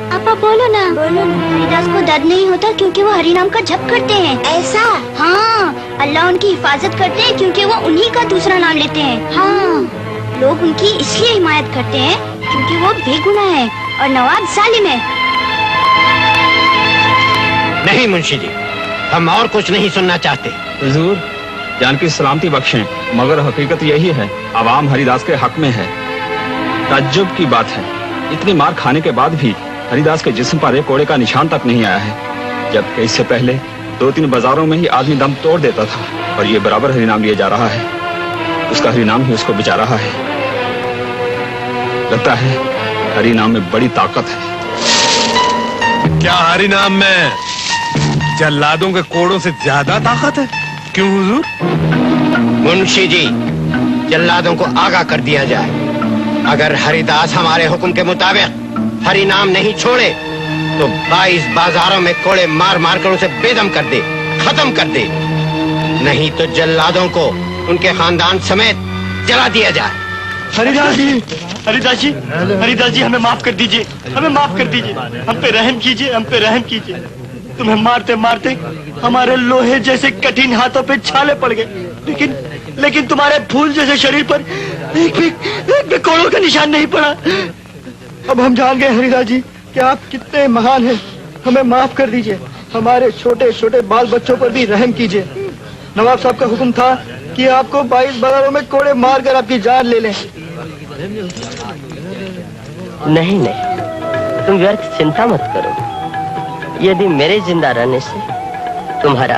अब्बा, बोलो ना। हरिदास को दर्द नहीं होता क्योंकि वो हरिनाम का जप करते हैं। ऐसा? हाँ, अल्लाह उनकी हिफाजत करते हैं क्योंकि वो उन्हीं का दूसरा नाम लेते हैं। हाँ, लोग उनकी इसलिए हिमायत करते हैं क्योंकि वो बेगुनाह है और नवाब जालिम है। नहीं मुंशी जी, हम और कुछ नहीं सुनना चाहते। हुजूर, जानकी सलामती बख्शें, मगर हकीकत यही है, आवाम हरिदास के हक में है। ताज्जुब की बात है, इतनी मार खाने के बाद भी हरिदास के जिस्म पर एक कोड़े का निशान तक नहीं आया है, जबकि इससे पहले 2-3 बाजारों में ही आदमी दम तोड़ देता था, और ये बराबर हरिनाम लिया जा रहा है। उसका हरिनाम ही उसको बचा रहा है। लगता है हरिनाम में बड़ी ताकत है। क्या हरिनाम में जल्लादों के कोड़ों से ज्यादा ताकत है? क्यों हुजूर? मुंशी जी, जल्लादों को आगाह कर दिया जाए, अगर हरिदास हमारे हुक्म के मुताबिक हरिनाम नहीं छोड़े तो 22 बाजारों में कोड़े मार मार कर उसे बेदम कर दे, खत्म कर दे। नहीं तो जल्लादों को उनके खानदान समेत जला दिया जाए। हरिदास जी, हरिदास जी, हरिदास जी, हमें माफ कर दीजिए, हमें माफ कर दीजिए, हम पे रहम कीजिए, हम पे रहम कीजिए। तुम्हें मारते मारते हमारे लोहे जैसे कठिन हाथों पे छाले पड़ गए, लेकिन तुम्हारे फूल जैसे शरीर पर एक भी कोड़ों का निशान नहीं पड़ा। अब हम जान गए हरिदास जी कि आप कितने महान हैं। हमें माफ कर दीजिए, हमारे छोटे छोटे बाल बच्चों पर भी रहम कीजिए। नवाब साहब का हुक्म था कि आपको 22 बाजारों में कोड़े मार कर आपकी जान ले लें। नहीं नहीं, तुम व्यर्थ चिंता मत करो। यदि मेरे जिंदा रहने से तुम्हारा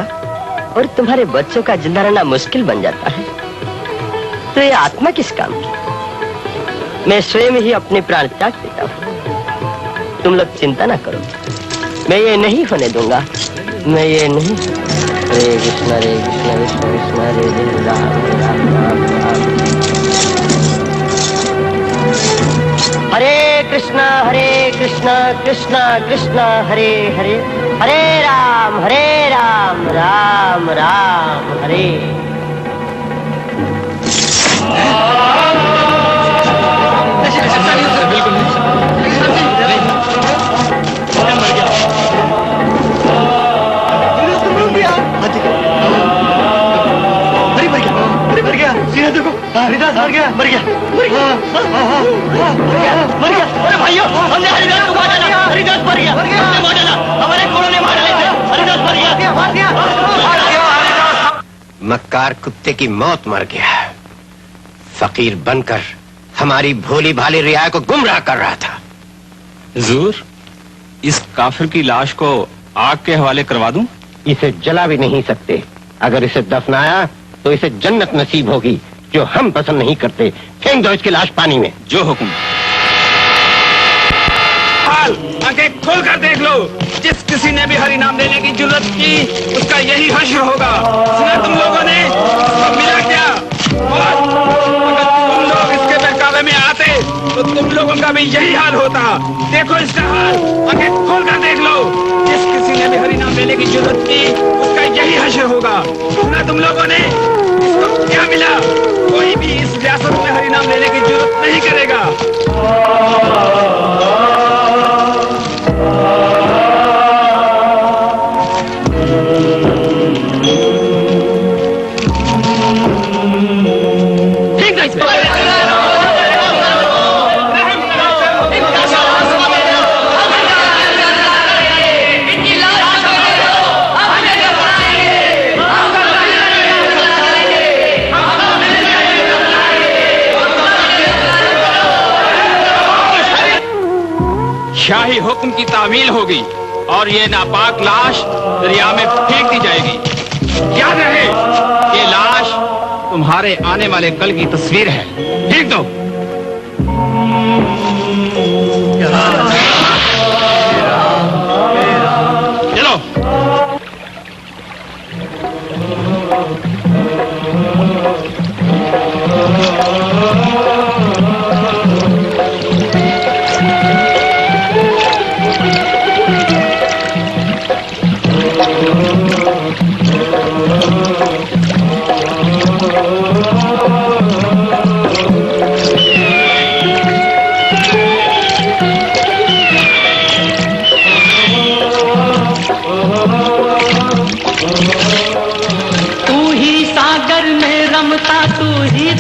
और तुम्हारे बच्चों का जिंदा रहना मुश्किल बन जाता है, तो ये आत्मा किस काम की? मैं स्वयं ही अपने प्राण त्याग देता हूँ। तुम लोग चिंता ना करो, मैं ये नहीं होने दूंगा, मैं ये नहीं। हरे कृष्ण कृष्ण कृष्ण हरे हरे राम राम राम राम। हरे कृष्ण कृष्ण कृष्ण हरे हरे, हरे राम राम राम हरे। हरिदास मर गया, मर गया, मर गया, मर गया। अरे भाइयों, हमने हरिदास को मार डाला, हरिदास मर गया, हमने मार डाला, हमारे घोड़ों ने मार डाला, हरिदास मर गया, मार दिया, मक्कार कुत्ते की मौत मर गया। फकीर बनकर हमारी भोली भाली रियाया को गुमराह कर रहा था। हुजूर, इस काफिर की लाश को आग के हवाले करवा दूं? इसे जला भी नहीं सकते। अगर इसे दफनाया तो इसे जन्नत नसीब होगी, जो हम पसंद नहीं करते। फेंक दो इसकी लाश पानी में। जो हुक्म। आंखें खोल कर देख लो, जिस किसी ने भी हरि नाम लेने की जरूरत की, उसका यही हश्र होगा। सुना तुम लोगों ने? इसको मिला क्या? अगर तुम लोग इसके बहकावे में आते तो तुम लोगों का भी यही हाल होता। देखो इसका हाल, आंखें खोल कर देख लो, जिस किसी ने भी हरि नाम लेने की जरूरत की, उसका यही हश्र होगा। सुना तुम लोगों ने? इसको क्या मिला? कोई भी इस रियासत में हरि नाम लेने की जरूरत नहीं करेगा। शाही हुक्म की तामील होगी और ये नापाक लाश दरिया में फेंक दी जाएगी। याद रहे, ये लाश तुम्हारे आने वाले कल की तस्वीर है। फेंक दो। चलो।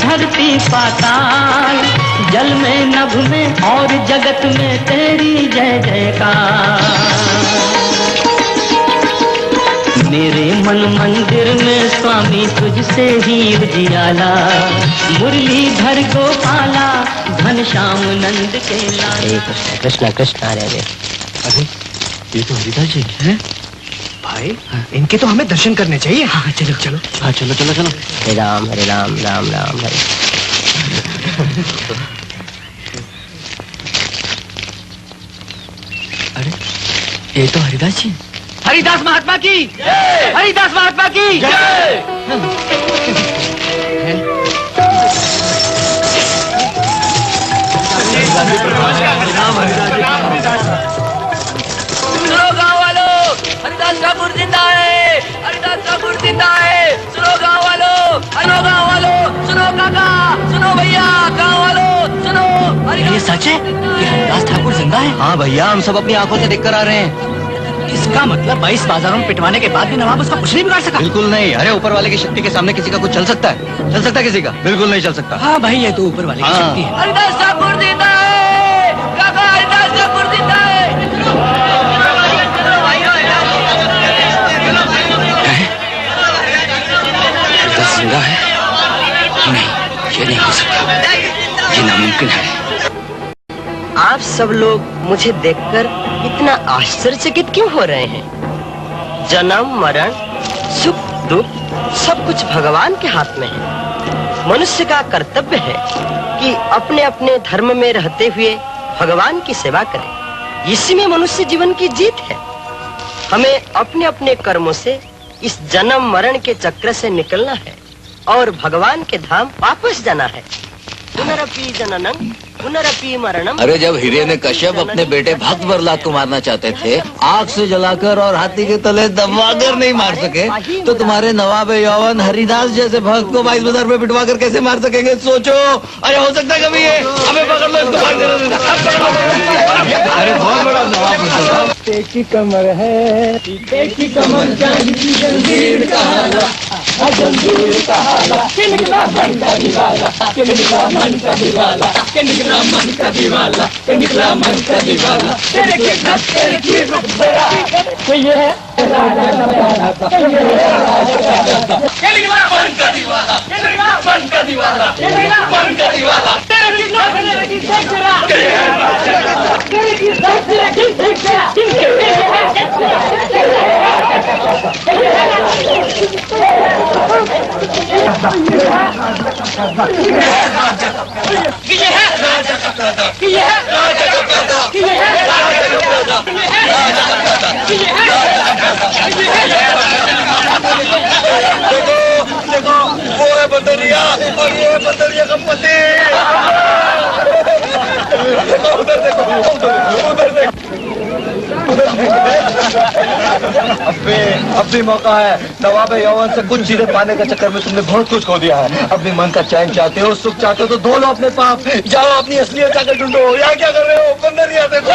धरती पाताल, जल में नभ में और जगत में तेरी जय जयकार। मेरे मन मंदिर में स्वामी तुझसे ही उजियाला, मुरलीधर गोपाला घनश्याम नंद के लाल। कृष्णा कृष्णा हरे हरे। अरे ये तो हरिदास जी हैं भाई, इनके तो हमें दर्शन करने चाहिए। हाँ चलो चलो, हाँ चलो चलो चलो। हरे राम राम राम हरे। अरे ये तो हरिदास जी। हरिदास महात्मा की जय, हरिदास महात्मा की जय। सुनो गाँव वालों, हरिदास ठाकुर जिंदा है, हरिदास ठाकुर जिंदा है। सुनो गाँव वालों, हेलो गाँव वालों, सुनो काका, सुनो भैया, गाँव वालों सुनो। ये सच है कि हरिदास ठाकुर जिंदा है? हाँ भैया, हम सब अपनी आंखों से देखकर आ रहे हैं। इसका मतलब 22 बाजारों में पिटवाने के बाद भी नवाब उसका कुछ नहीं बिगाड़ सका? बिल्कुल नहीं। अरे ऊपर वाले की शक्ति के सामने किसी का कुछ चल सकता है? चल सकता है किसी का? बिल्कुल नहीं चल सकता। हाँ भाई, ये तो ऊपर वाले की शक्ति है। हरिदास ठाकुर जिंदा है, काका हरिदास ठाकुर जिंदा है। हरिदास जिंदा है? नहीं, ये नहीं हो सकता, ये नामुमकिन है। आप सब लोग मुझे देखकर इतना आश्चर्यचकित क्यों हो रहे हैं? जन्म मरण सुख दुख सब कुछ भगवान के हाथ में है। मनुष्य का कर्तव्य है कि अपने अपने धर्म में रहते हुए भगवान की सेवा करे। इसी में मनुष्य जीवन की जीत है। हमें अपने अपने कर्मों से इस जन्म मरण के चक्र से निकलना है और भगवान के धाम वापस जाना है। पुनरपि जननं पुनरपि मरणम। अरे जब हिरण्य कश्यप अपने बेटे भक्त प्रहलाद को मारना चाहते थे, आग से जलाकर और हाथी के तले दबाकर नहीं मार सके, तो तुम्हारे नवाब यौवन हरिदास जैसे भक्त को 22 बाजार में पिटवा कर कैसे मार सकेंगे? सोचो। अरे हो सकता है कभी ये हमें पकड़ लो, इसको मार देना। अरे बहुत बड़ा नवाब की कमर है, की कमर चाहिए जंजीर का हाला, जंजीर का हाला, किनका मन का दीवाला, किनका मन का दीवाला, किनका मन का दीवाला, किनका मन का दीवाला, तेरे के घर तेरे की रुपया, तो ये है राजा का प्यारा था, किनका मन का दीवाला, किनका मन का दीवाला, किनका मन का दीवाला, तेरे की नौकरी की देखरा, तेरे की नौकरी की देखरा, देखो वो है बदरिया और ये बदरिया का पति। उधर देखो, उधर देखो। अब भी मौका है। नवाब यौवन से कुछ चीजें पाने के चक्कर में तुमने बहुत कुछ खो दिया है। अपने मन का चैन चाहते हो, सुख चाहते हो तो धो लो अपने पाप। जाओ अपनी असलियत जाकर ढूंढो। यहाँ क्या कर रहे हो? बंदरिया देखो।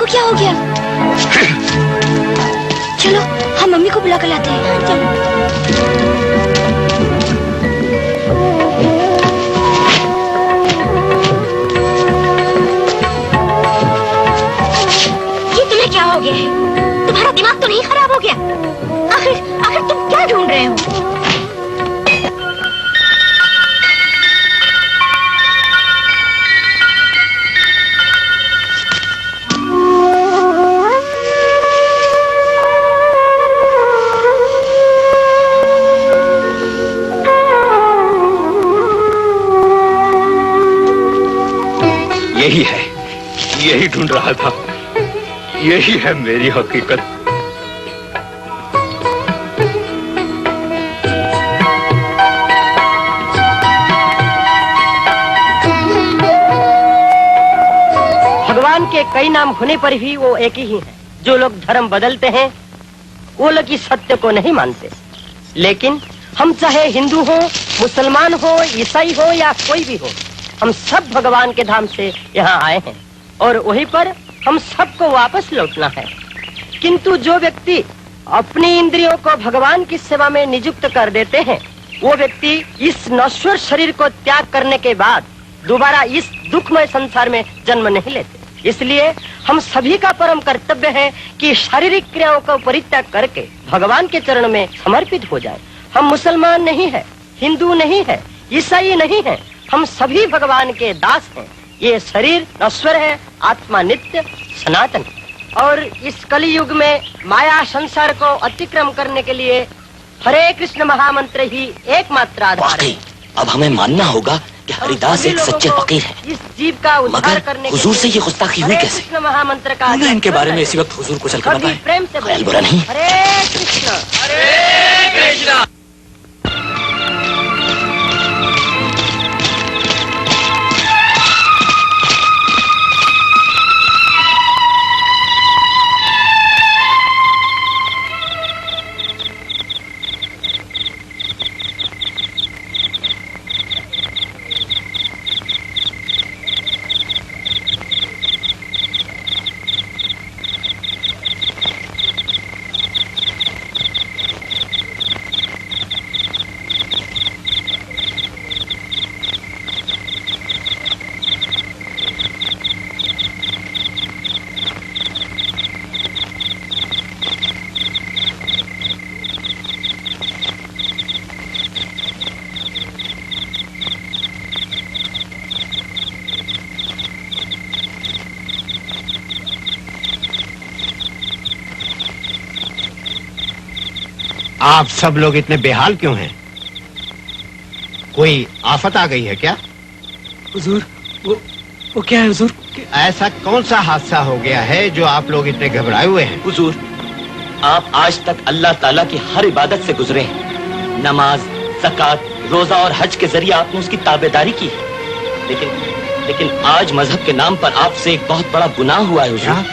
क्या हो गया? चलो हम मम्मी को बुला कर लाते हैं। चलो। ये तुम्हें क्या हो गया है? तुम्हारा दिमाग तो नहीं खराब हो गया? आखिर तुम क्या ढूंढ रहे हो? यही है, यही ढूंढ रहा था। यही है मेरी हकीकत। के कई नाम होने पर भी वो एक ही है। जो लोग धर्म बदलते हैं वो लोग इस सत्य को नहीं मानते। लेकिन हम चाहे हिंदू हो, मुसलमान हो, ईसाई हो या कोई भी हो, हम सब भगवान के धाम से यहाँ आए हैं और वहीं पर हम सबको वापस लौटना है। किंतु जो व्यक्ति अपनी इंद्रियों को भगवान की सेवा में नियुक्त कर देते हैं, वो व्यक्ति इस नश्वर शरीर को त्याग करने के बाद दोबारा इस दुखमय संसार में जन्म नहीं लेते। इसलिए हम सभी का परम कर्तव्य है कि शारीरिक क्रियाओं का परित्याग करके भगवान के चरण में समर्पित हो जाए। हम मुसलमान नहीं है, हिंदू नहीं है, ईसाई नहीं है, हम सभी भगवान के दास हैं। ये शरीर नश्वर है, आत्मा नित्य सनातन। और इस कली युग में माया संसार को अतिक्रम करने के लिए हरे कृष्ण महामंत्र ही एकमात्र आधार है। अब हमें मानना होगा कि हरिदास एक सच्चे फकीर है। इस जीव का उद्धार करने के हुजूर से ये गुस्ताखी हुई कैसे? कृष्ण महामंत्र का क्यों ना इनके बारे में इसी वक्त हुजूर को चलकर बताएं। प्रेम से ख्याल बुरा नहीं। हरे कृष्ण हरे कृष्ण। आप सब लोग इतने बेहाल क्यों हैं? कोई आफत आ गई है क्या? हुजूर, वो क्या है हुजूर? ऐसा कौन सा हादसा हो गया है जो आप लोग इतने घबराए हुए हैं? हुजूर, आप आज तक अल्लाह ताला की हर इबादत से गुजरे हैं। नमाज, ज़कात, रोजा और हज के जरिए आपने उसकी ताबेदारी की है। लेकिन आज मजहब के नाम पर आपसे एक बहुत बड़ा गुनाह हुआ है हुजूर।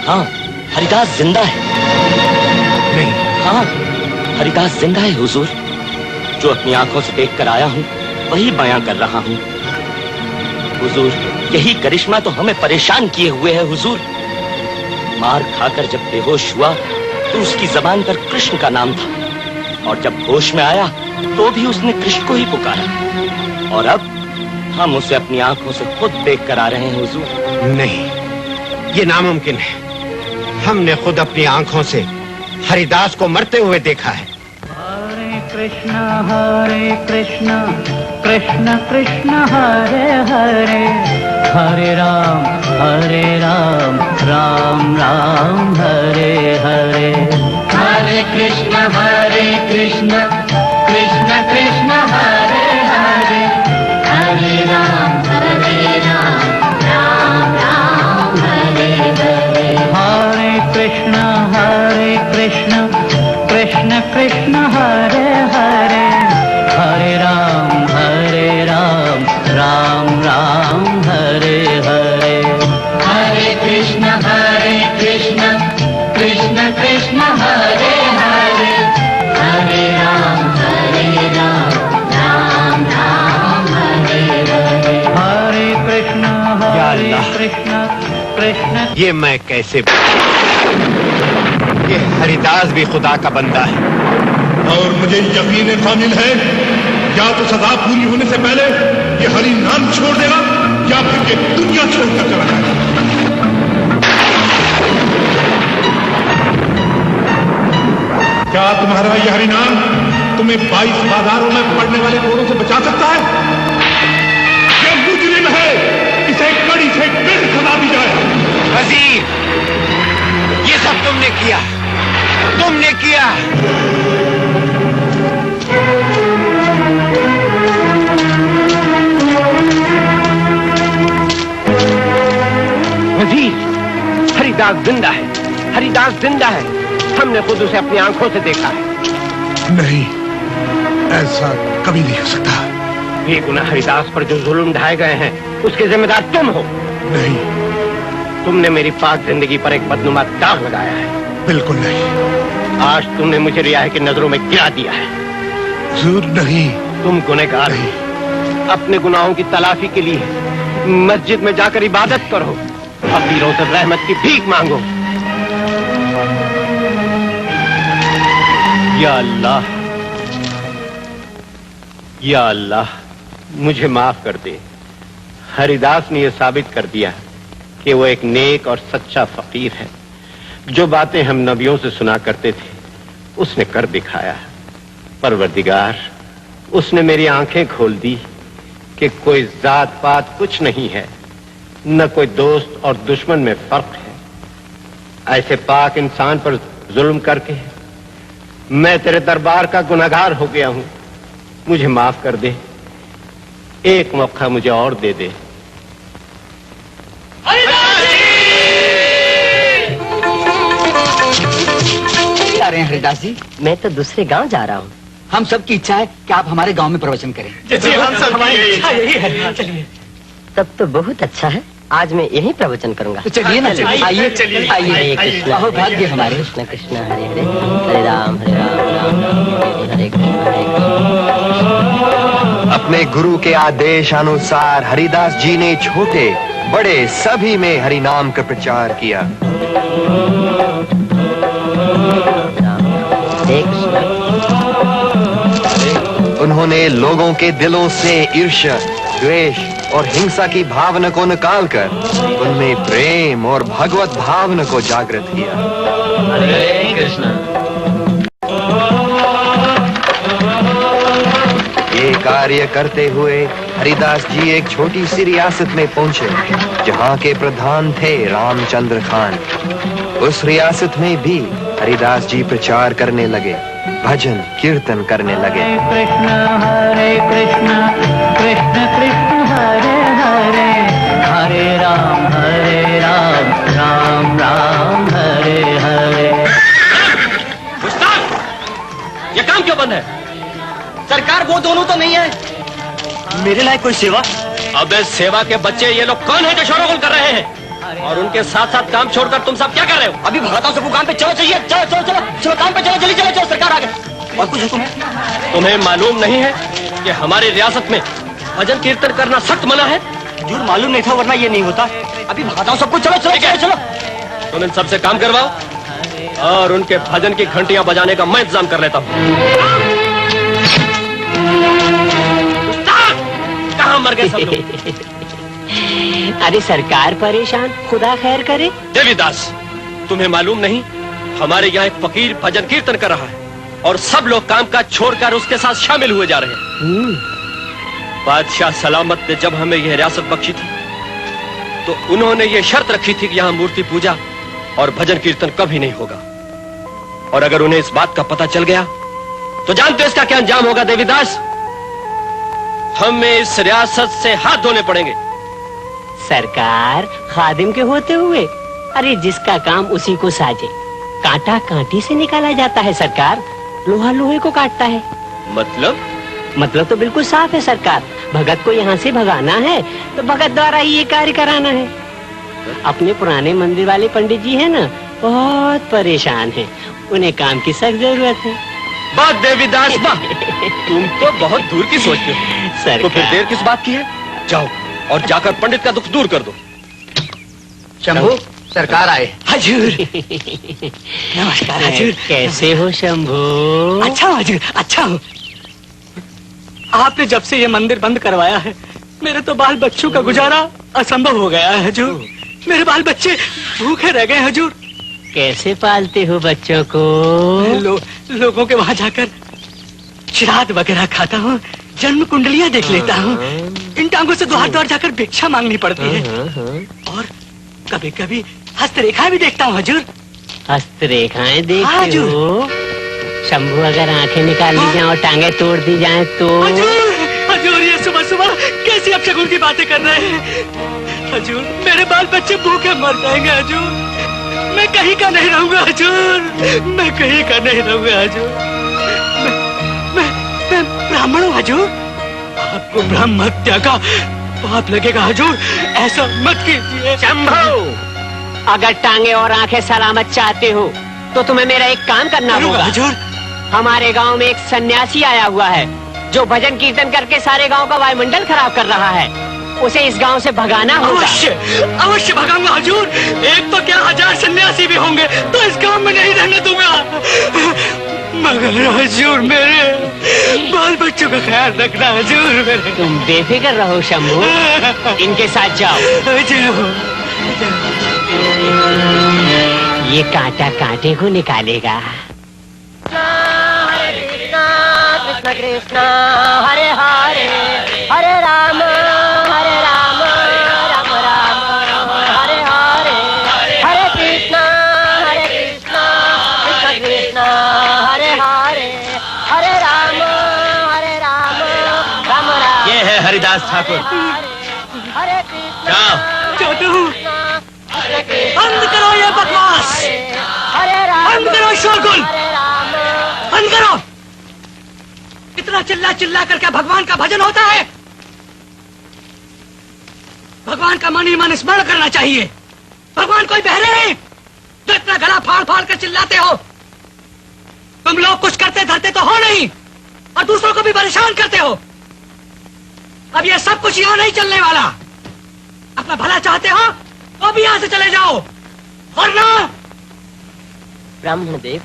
हाँ, हरिदास जिंदा है। नहीं। हाँ, हरिदास जिंदा है हुजूर। जो अपनी आंखों से देख कर आया हूँ वही बयां कर रहा हूँ। हुजूर, यही करिश्मा तो हमें परेशान किए हुए है हुजूर। मार खाकर जब बेहोश हुआ तो उसकी जबान पर कृष्ण का नाम था और जब होश में आया तो भी उसने कृष्ण को ही पुकारा। और अब हम उसे अपनी आंखों से खुद देख कर आ रहे हैं हुजूर। नहीं, ये नामुमकिन है। हमने खुद अपनी आंखों से हरिदास को मरते हुए देखा है। हरे कृष्ण कृष्ण कृष्ण हरे हरे, हरे राम राम राम हरे हरे। हरे कृष्ण कृष्ण कृष्ण हरे हरे, हरे राम राम राम हरे हरे। हरे कृष्ण कृष्ण कृष्ण हरे हरे, हरे राम राम राम हरे हरे। हरे कृष्ण कृष्ण कृष्ण हरे हरे, हरे राम राम राम हरे हरे। हरे कृष्ण कृष्ण। ये मैं कैसे? ये हरिदास भी खुदा का बंदा है। और मुझे यकीन कामिल है, या तो सजा पूरी होने से पहले ये हरि नाम छोड़ देगा या फिर ये दुनिया छोड़कर चला जाएगा। क्या तुम्हारा यह हरि नाम तुम्हें 22 बाजारों में पड़ने वाले कोड़ों से बचा सकता है? ये मुजरिम है, इसे कड़ी से कड़ी सजा दी जाए। वजीर, ये सब तुमने किया। वजीर, हरिदास जिंदा है। हमने खुद उसे अपनी आंखों से देखा है। नहीं, ऐसा कभी नहीं हो सकता। ये गुनाह हरिदास पर जो जुल्म ढाए गए हैं उसके जिम्मेदार तुम हो। नहीं, तुमने मेरी पाक जिंदगी पर एक बदनुमा दाग लगाया है। बिल्कुल नहीं। आज तुमने मुझे रियाया की नजरों में गिरा दिया है। हुजूर नहीं। तुम गुनहगार हो। अपने गुनाहों की तलाफी के लिए मस्जिद में जाकर इबादत करो, फकीरों से रहमत की भीख मांगो। या अल्लाह, या अल्लाह, मुझे माफ कर दे। हरिदास ने यह साबित कर दिया कि वो एक नेक और सच्चा फकीर है। जो बातें हम नबियों से सुना करते थे उसने कर दिखाया। परवरदिगार, उसने मेरी आंखें खोल दी कि कोई जात पात कुछ नहीं है, न कोई दोस्त और दुश्मन में फर्क है। ऐसे पाक इंसान पर जुल्म करके मैं तेरे दरबार का गुनहगार हो गया हूं। मुझे माफ कर दे। एक मौका मुझे और दे दे। जा रहे हैं हरिदास जी? मैं तो दूसरे गांव जा रहा हूँ। हम सब की इच्छा है कि आप हमारे गांव में प्रवचन करें। हम सब हमारी इच्छा यही है। चलिए। तब तो बहुत अच्छा है। आज मैं यहीं प्रवचन करूंगा। तो चलिए ना, चलिए। आइए, चलिए। हरे कृष्णा, बहुत भाग्य हमारे। कृष्ण कृष्ण हरे हरे, हरे राम राम राम हरे कृष्ण हरे कृष्ण। अपने गुरु के आदेश अनुसार हरिदास जी ने छोटे बड़े सभी में हरि नाम का प्रचार किया। उन्होंने लोगों के दिलों से ईर्ष्या, द्वेष और हिंसा की भावना को निकालकर उनमें प्रेम और भगवत भावना को जागृत किया। हरे कृष्ण। ये कार्य करते हुए हरिदास जी एक छोटी सी रियासत में पहुंचे जहां के प्रधान थे रामचंद्र खान। उस रियासत में भी हरिदास जी प्रचार करने लगे, भजन कीर्तन करने लगे। कृष्ण कृष्ण कृष्ण हरे हरे, हरे राम राम राम हरे हरे। ये काम क्यों बंद है? सरकार, वो दोनों तो नहीं है। मेरे लायक कोई सेवा? अबे सेवा के बच्चे, ये लोग कौन है जो शोरगुल कर रहे हैं? और उनके साथ साथ काम छोड़कर तुम सब क्या कर रहे हो? अभी भगाता हूं सबको काम पे। चलो चलिए, चलो चलो चलो चलो काम पे चलो, जल्दी चलो चलो, सरकार आ गई। और कुछ हुक्म? तुम्हें मालूम नहीं है कि हमारी रियासत में भजन कीर्तन करना सख्त मना है? झूठ मालूम नहीं था, वरना ये नहीं होता। अभी भगाता हूं सबको। चलो चलो चलो चलो। तुम इन सबसे काम करवाओ और उनके भजन की घंटियां बजाने का मैं इंतजाम कर लेता हूँ। कहाँ मर गए सब लोग? अरे सरकार परेशान, खुदा खैर करे। देवीदास, तुम्हें मालूम नहीं हमारे यहाँ एक फकीर भजन कीर्तन कर रहा है और सब लोग काम काज छोड़कर उसके साथ शामिल हुए जा रहे हैं। बादशाह सलामत ने जब हमें यह रियासत बख्शी थी तो उन्होंने ये शर्त रखी थी कि यहाँ मूर्ति पूजा और भजन कीर्तन कभी नहीं होगा। और अगर उन्हें इस बात का पता चल गया तो जानते हो इसका क्या अंजाम होगा? देवीदास, हमें इस रियासत से हाथ धोने पड़ेंगे। सरकार, खादिम के होते हुए? अरे जिसका काम उसी को साजे। कांटा कांटी से निकाला जाता है सरकार, लोहा लोहे को काटता है। मतलब तो बिल्कुल साफ है सरकार। भगत को यहाँ से भगाना है तो भगत द्वारा ही ये कार्य कराना है। अपने पुराने मंदिर वाले पंडित जी है ना, बहुत परेशान हैं। उन्हें काम की सख्त जरूरत है। बात देवीदास, तुम तो बहुत दूर की सोचते हो। तो फिर देर किस बात की है? जाओ और जाकर पंडित का दुख दूर कर दो। शंभू, सरकार आए। हजूर। नमस्कार हजूर। कैसे हो शंभू? अच्छा हजूर, अच्छा हूँ। आपने जब से ये मंदिर बंद करवाया है मेरे तो बाल बच्चों का गुजारा असंभव हो गया है हजूर। मेरे बाल बच्चे भूखे रह गए हजूर। कैसे पालते हो बच्चों को? लोगों के वहाँ जाकर श्राद्ध वगैरह खाता हूँ, जन्म कुंडलियाँ देख लेता हूँ। इन टांगों से द्वार द्वार जाकर भिक्षा मांगनी पड़ती है। और कभी कभी हस्तरेखाएं भी देखता हूँ हजूर। हस्तरेखाएं देखते हो? शंभू, अगर आंखें निकाल ली जाए और टांगे तोड़ दी जाए तो? हजूर, ये सुबह सुबह कैसी अपशगुन की बातें कर रहे हैं हजूर? मेरे बाल बच्चे भूखे मर जाएंगे हजूर। मैं कहीं का नहीं रहूंगा हजूर, मैं कहीं का नहीं रहूंगा हजूर। मैं ब्राह्मण हूँ हजूर। आपको ब्रह्म हत्या का पाप लगेगा हजूर, ऐसा मत कीजिए। शंभू, अगर टांगे और आंखें सलामत चाहते हो तो तुम्हें मेरा एक काम करना होगा। हमारे गांव में एक सन्यासी आया हुआ है जो भजन कीर्तन करके सारे गांव का वायुमंडल खराब कर रहा है। उसे इस गांव से भगाना होगा। अवश्य अवश्य भगाऊंगा हुजूर। एक तो क्या 1000 सन्यासी भी होंगे तो इस गांव में नहीं रहने दूंगा। मगर हुजूर मेरे बाल बच्चों का ख्याल रखना हुजूर मेरे। तुम बेफिक्र रहो शंभू, इनके साथ जाओ। ये कांटा कांटे को निकालेगा। कृष्ण कृष्ण हरे हरे हरे राम राम राम हरे हरे हरे कृष्ण कृष्ण कृष्ण हरे हरे हरे राम राम राम। ये है हरिदास ठाकुर। हरे जाओ। बंद करो ये बकवास, बंद करो शोरगुल, बंद करो। इतना चिल्ला चिल्ला करके भगवान का भजन होता है? भगवान का मन ही मन स्मरण करना चाहिए। भगवान कोई बहरे हैं जो इतना गला फाड़ फाड़ कर चिल्लाते हो? तुम लोग कुछ करते धरते तो हो नहीं और दूसरों को भी परेशान करते हो। अब ये सब कुछ यहाँ नहीं चलने वाला। अपना भला चाहते हो तो भी यहाँ से चले जाओ, वरना। ब्राह्मण देव,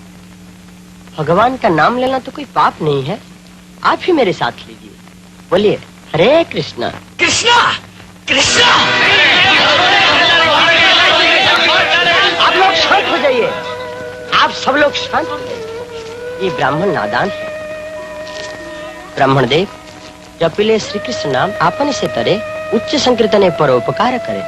भगवान का नाम लेना तो कोई पाप नहीं है। आप ही मेरे साथ लीजिए। बोलिए हरे कृष्णा कृष्णा कृष्णा। आप लोग शांत हो जाइए। आप सब लोग शांत हो जाइए। ये ब्राह्मण नादान है। ब्राह्मण देव, जपिले श्री कृष्ण नाम आपन से तरे, उच्च संकीर्तने परोपकार करे।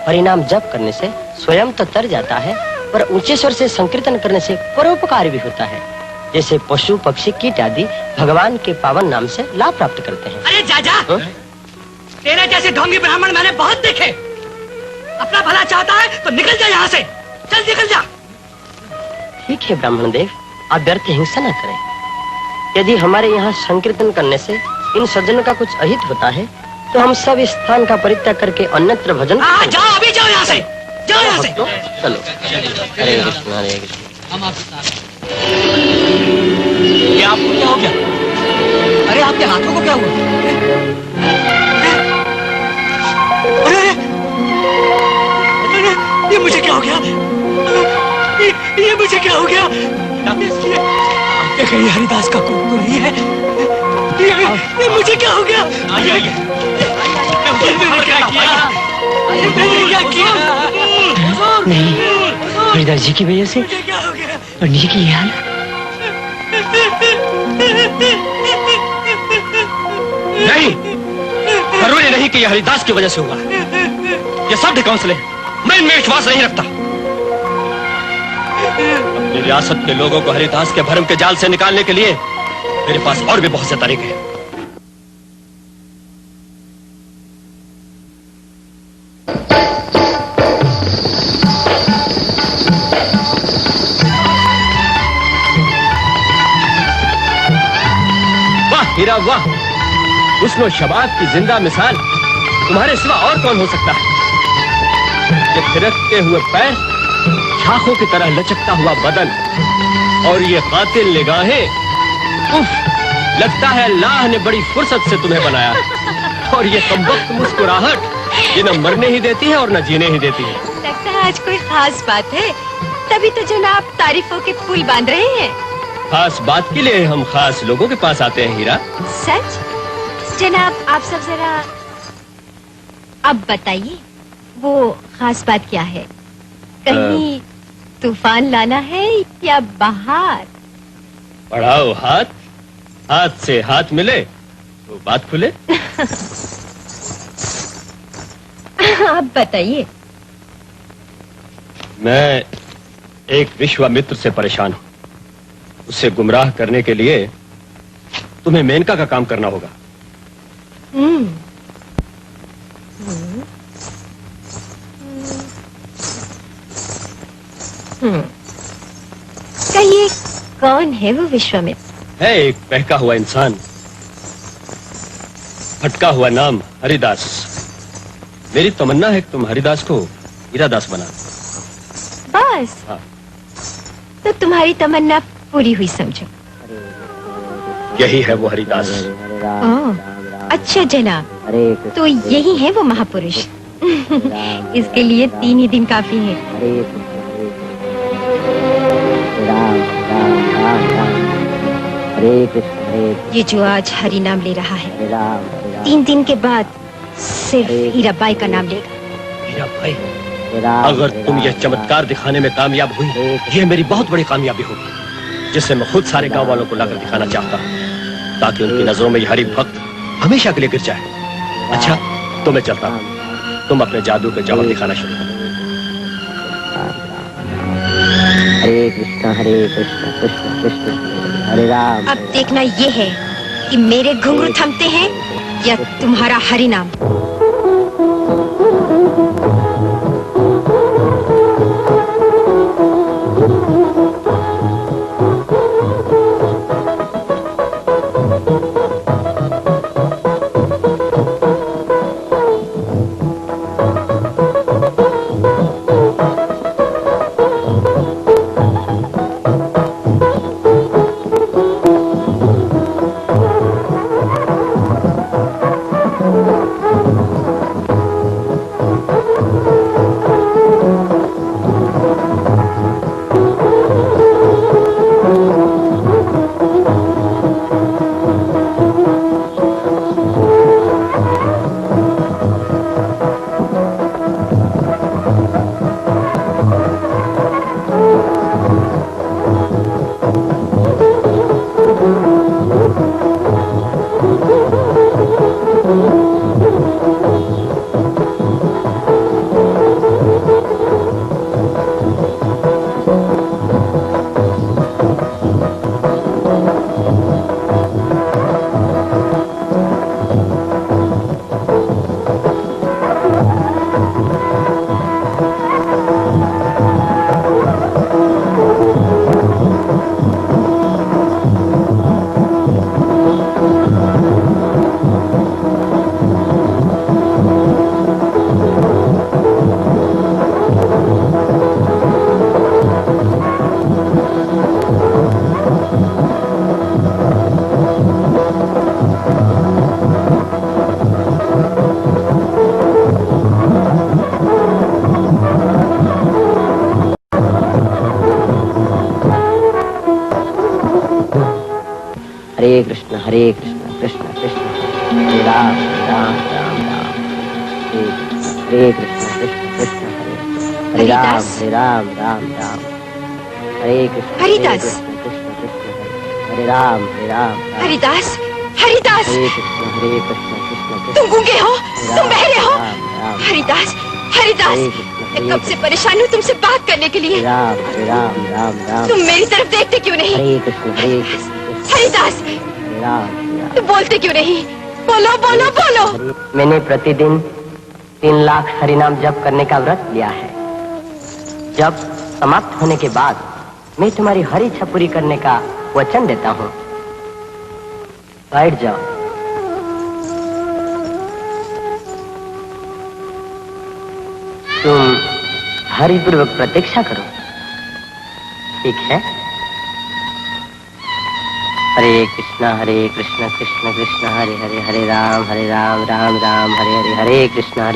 परिणाम जप करने से स्वयं तो तर जाता है, पर ऊंचे स्वर से संकीर्तन करने से परोपकार भी होता है। जैसे पशु पक्षी कीट आदि भगवान के पावन नाम से लाभ प्राप्त करते हैं। अरे जा तेरे जैसे ढोंगी ब्राह्मण मैंने बहुत देखे। अपना भला चाहता है तो निकल जा यहाँ से, चल निकल जा। ठीक है ब्राह्मण देव, आप व्यर्थ हिंसा न करें। यदि हमारे यहाँ संकीर्तन करने से इन सज्जनों का कुछ अहित होता है तो हम सब इस स्थान का परित्याग करके अन्यत्र भजन। जाओ अभी, जाओ यहाँ से, जाओ यहाँ से। चलो। हरे कृष्ण हरे कृष्ण। हम आपके साथ। ये आपको क्या हो गया? अरे आपके हाथों को क्या हुआ? अरे ये मुझे क्या हो गया? ये मुझे क्या हो गया? ये कहीं हरिदास का कुकुर ही है? ये मुझे क्या हो गया? मैंने क्या किया? नहीं, हरिदास जी की वजह से पंडित जी की ये हाल। नहीं, जरूरी नहीं कि यह हरिदास की वजह से हुआ। ये सब ढिकांसले। मैं इनमें विश्वास नहीं रखता। अपनी रियासत के लोगों को हरिदास के भरम के जाल से निकालने के लिए मेरे पास और भी बहुत से तरीके हैं। हीरा वाह, हुस्न शबाब की जिंदा मिसाल तुम्हारे सिवा और कौन हो सकता है? ये थिरकते हुए पैर, शाखों की तरह लचकता हुआ बदन और ये कातिल निगाहें, उफ, लगता है अल्लाह ने बड़ी फुर्सत से तुम्हें बनाया। और ये कमबख्त मुस्कुराहट, ये न मरने ही देती है और न जीने ही देती है। लगता है आज कोई खास बात है, तभी तो जनाब तारीफों के पुल बांध रहे हैं। खास बात के लिए हम खास लोगों के पास आते हैं हीरा। सच? जनाब आप सब जरा अब बताइए, वो खास बात क्या है? कहीं तूफान लाना है या बहार? बढ़ाओ हाथ, हाथ से हाथ मिले तो बात खुले। आप बताइए। मैं एक विश्वामित्र से परेशान हूँ। उसे गुमराह करने के लिए तुम्हें मेनका का काम करना होगा। कहिए कौन है वो विश्वामित्र? है एक बहका हुआ इंसान, भटका हुआ नाम हरिदास। मेरी तमन्ना है कि तुम हरिदास को हीरादास बना। हरिदास, तो तुम्हारी तमन्ना पूरी हुई समझो। यही है वो हरिदास। ओह, अच्छा जनाब, तो यही है वो महापुरुष। इसके लिए 3 ही दिन काफी है। ये जो आज हरि नाम ले रहा है, 3 दिन के बाद सिर्फ हीराबाई का नाम लेगा। हीराबाई, अगर तुम यह चमत्कार दिखाने में कामयाब हुई, यह मेरी बहुत बड़ी कामयाबी होगी, जिससे मैं खुद सारे गांव वालों को लाकर दिखाना चाहता हूँ, ताकि उनकी नजरों में यह हरि भक्त हमेशा के लिए गिर जाए। अच्छा, तो मैं चलता हूँ, तुम अपने जादू के जौहर दिखाना शुरू करो। हरे कृष्ण कृष्ण कृष्ण हरे राम। अब देखना ये है कि मेरे घुंघरू थमते हैं या तुम्हारा हरि नाम। हरे कृष्ण कृष्ण कृष्ण हरे राम राम राम राम हरे कृष्ण कृष्ण कृष्ण हरे राम राम राम हरे कृष्ण हरिदास, कृष्ण कृष्ण हरे राम हरिदास, हरिदास, हरे कृष्ण कृष्ण तुम गूंगे हो, तुम बहरे हो। हरिदास, हरिदास, मैं कब से परेशान हूँ तुमसे बात करने के लिए। राम राम राम राम। तुम मेरी तरफ देखते क्यों नहीं? हरे कृष्ण हरिदास, राम। तुम बोलते क्यों नहीं? बोलो बोलो बोलो। मैंने प्रतिदिन 3 लाख हरिनाम जप करने का व्रत लिया है। जब समाप्त होने के बाद मैं तुम्हारी हर इच्छा पूरी करने का वचन देता हूँ। बैठ जाओ। तुम हरिपूर्वक प्रतीक्षा करो, ठीक है? हरे कृष्ण कृष्ण कृष्ण हरे हरे हरे राम राम राम हरे हरे हरे कृष्ण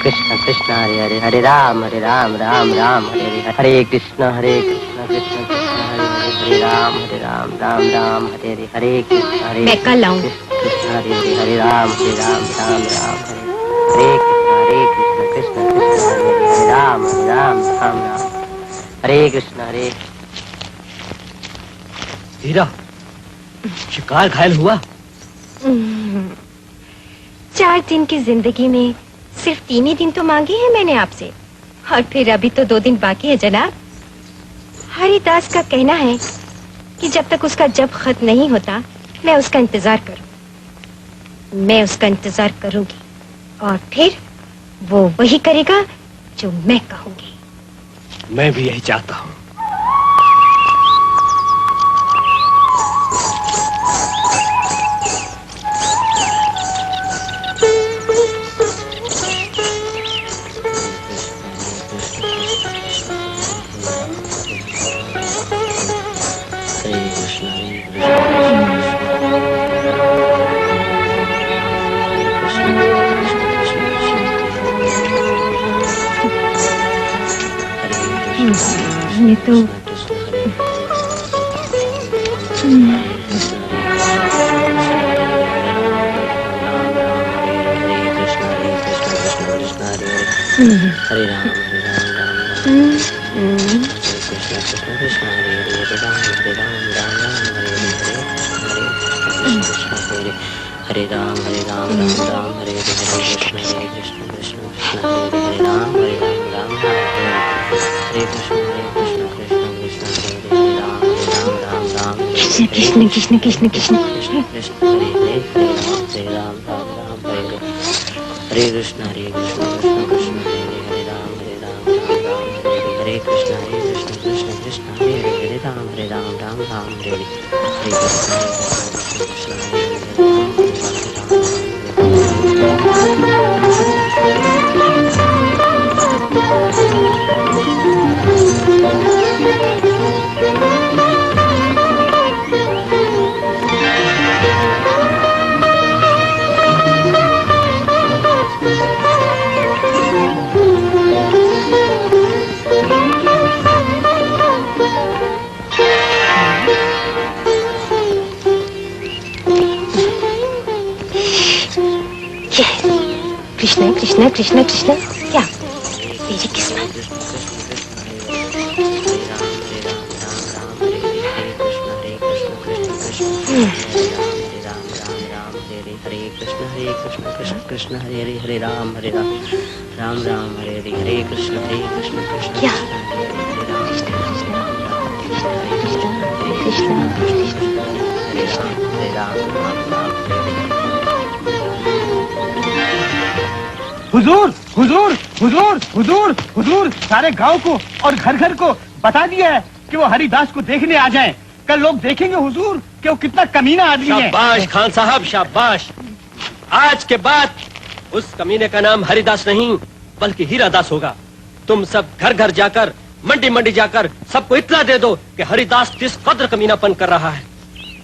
कृष्ण कृष्ण हरे हरे हरे राम राम राम हरे हरे हरे कृष्ण कृष्ण कृष्ण हरे हरे राम राम राम हरे हरे हरे कृष्ण हरे मैं कल आऊं। कृष्ण हरे हरे राम राम हरे कृष्ण कृष्ण कृष्ण हरे हरे राम राम हरे कृष्ण हरे। हीरा, शिकार घायल हुआ? 4 दिन की जिंदगी में सिर्फ 3 ही दिन तो मांगे हैं मैंने आपसे, और फिर अभी तो 2 दिन बाकी है जनाब। हरिदास का कहना है कि जब तक उसका जब खत नहीं होता मैं उसका इंतजार करूं। मैं उसका इंतजार करूंगी और फिर वो वही करेगा जो मैं कहूंगी। मैं भी यही चाहता हूँ। ये तो हरे राम कृष्ण कृष्ण हरे राम हरे राम राम राम हरे हरे कृष्ण कृष्ण कृष्ण हरे राम राम हरे कृष्ण कृष्ण कृष्ण हरे राम राम कृष्ण कृष्ण कृष्ण कृष्ण कृष्ण हरे राम राम हरे कृष्ण कृष्ण कृष्ण हरे राम हरे कृष्ण कृष्ण कृष्ण हरे राम राम हरे कृष्ण कृष्ण कृष्ण कृष्ण कृष्ण क्या तेरी किस्मत। हरे कृष्ण कृष्ण कृष्ण हरे हरे राम राम राम हरे कृष्ण कृष्ण क्या हुजूर हुजूर हुजूर हुजूर हुजूर सारे गांव को और घर घर को बता दिया है कि वो हरिदास को देखने आ जाएं। कल लोग देखेंगे हुजूर कि वो कितना कमीना आदमी है। शाबाश खान साहब शाबाश। आज के बाद उस कमीने का नाम हरिदास नहीं बल्कि हीरादास होगा। तुम सब घर घर जाकर मंडी मंडी जाकर सबको इतना दे दो कि हरिदास किस कद्र कमीनापन कर रहा है।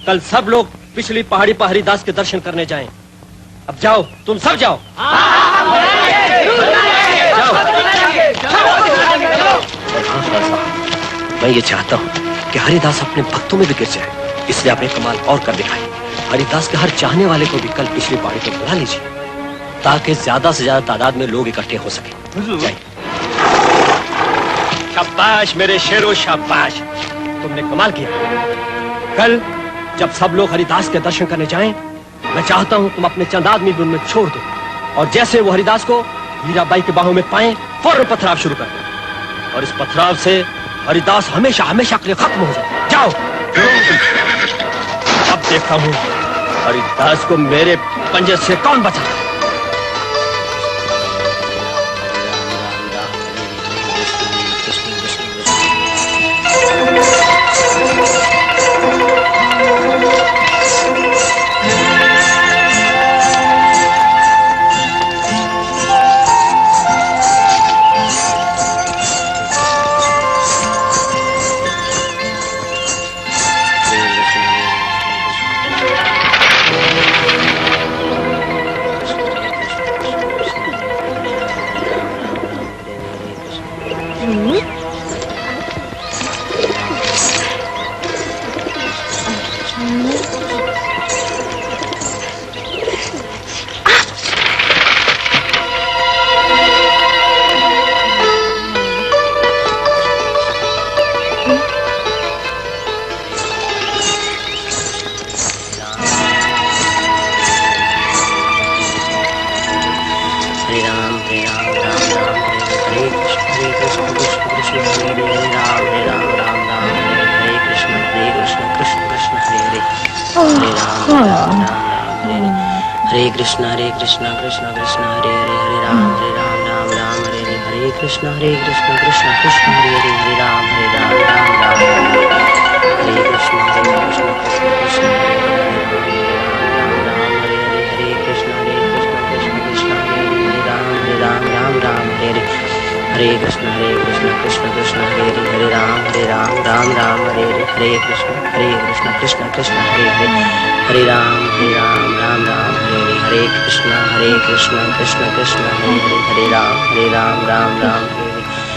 कल सब लोग पिछली पहाड़ी पर हरिदास के दर्शन करने जाएं। अब जाओ, तुम सब जाओ। मैं ये चाहता हूँ कि हरिदास अपने भक्तों में भी गिर जाए, इसलिए आपने कमाल और कर दिखाई। हरिदास के हर चाहने वाले को भी कल पिछली पहाड़ी पर बुला लीजिए ताकि ज्यादा से ज्यादा तादाद में लोग इकट्ठे हो सके। शाबाश मेरे शेरों शाबाश, तुमने कमाल किया। कल जब सब लोग हरिदास के दर्शन करने जाएं, मैं चाहता हूं तुम अपने चंद आदमी भी उनमें छोड़ दो और जैसे वो हरिदास को हीराबाई के बाहों में पाएं फौरन पथराव शुरू कर दो और इस पथराव से हरिदास हमेशा हमेशा के लिए खत्म हो जाए। जाओ। अब देखता हूं हरिदास को मेरे पंजे से कौन बचाता है। हरे कृष्णा कृष्ण कृष्ण हरे हरे हरे राम राम राम हरे हरे कृष्ण कृष्ण कृष्ण हरे हरे राम राम राम हरे कृष्ण कृष्ण कृष्ण हरे कृष्ण कृष्ण कृष्ण हरे राम राम हरे कृष्ण कृष्ण कृष्ण हरे राम राम हरे कृष्ण कृष्ण कृष्ण हरे राम राम हरे कृष्ण कृष्ण कृष्ण हरे राम राम राम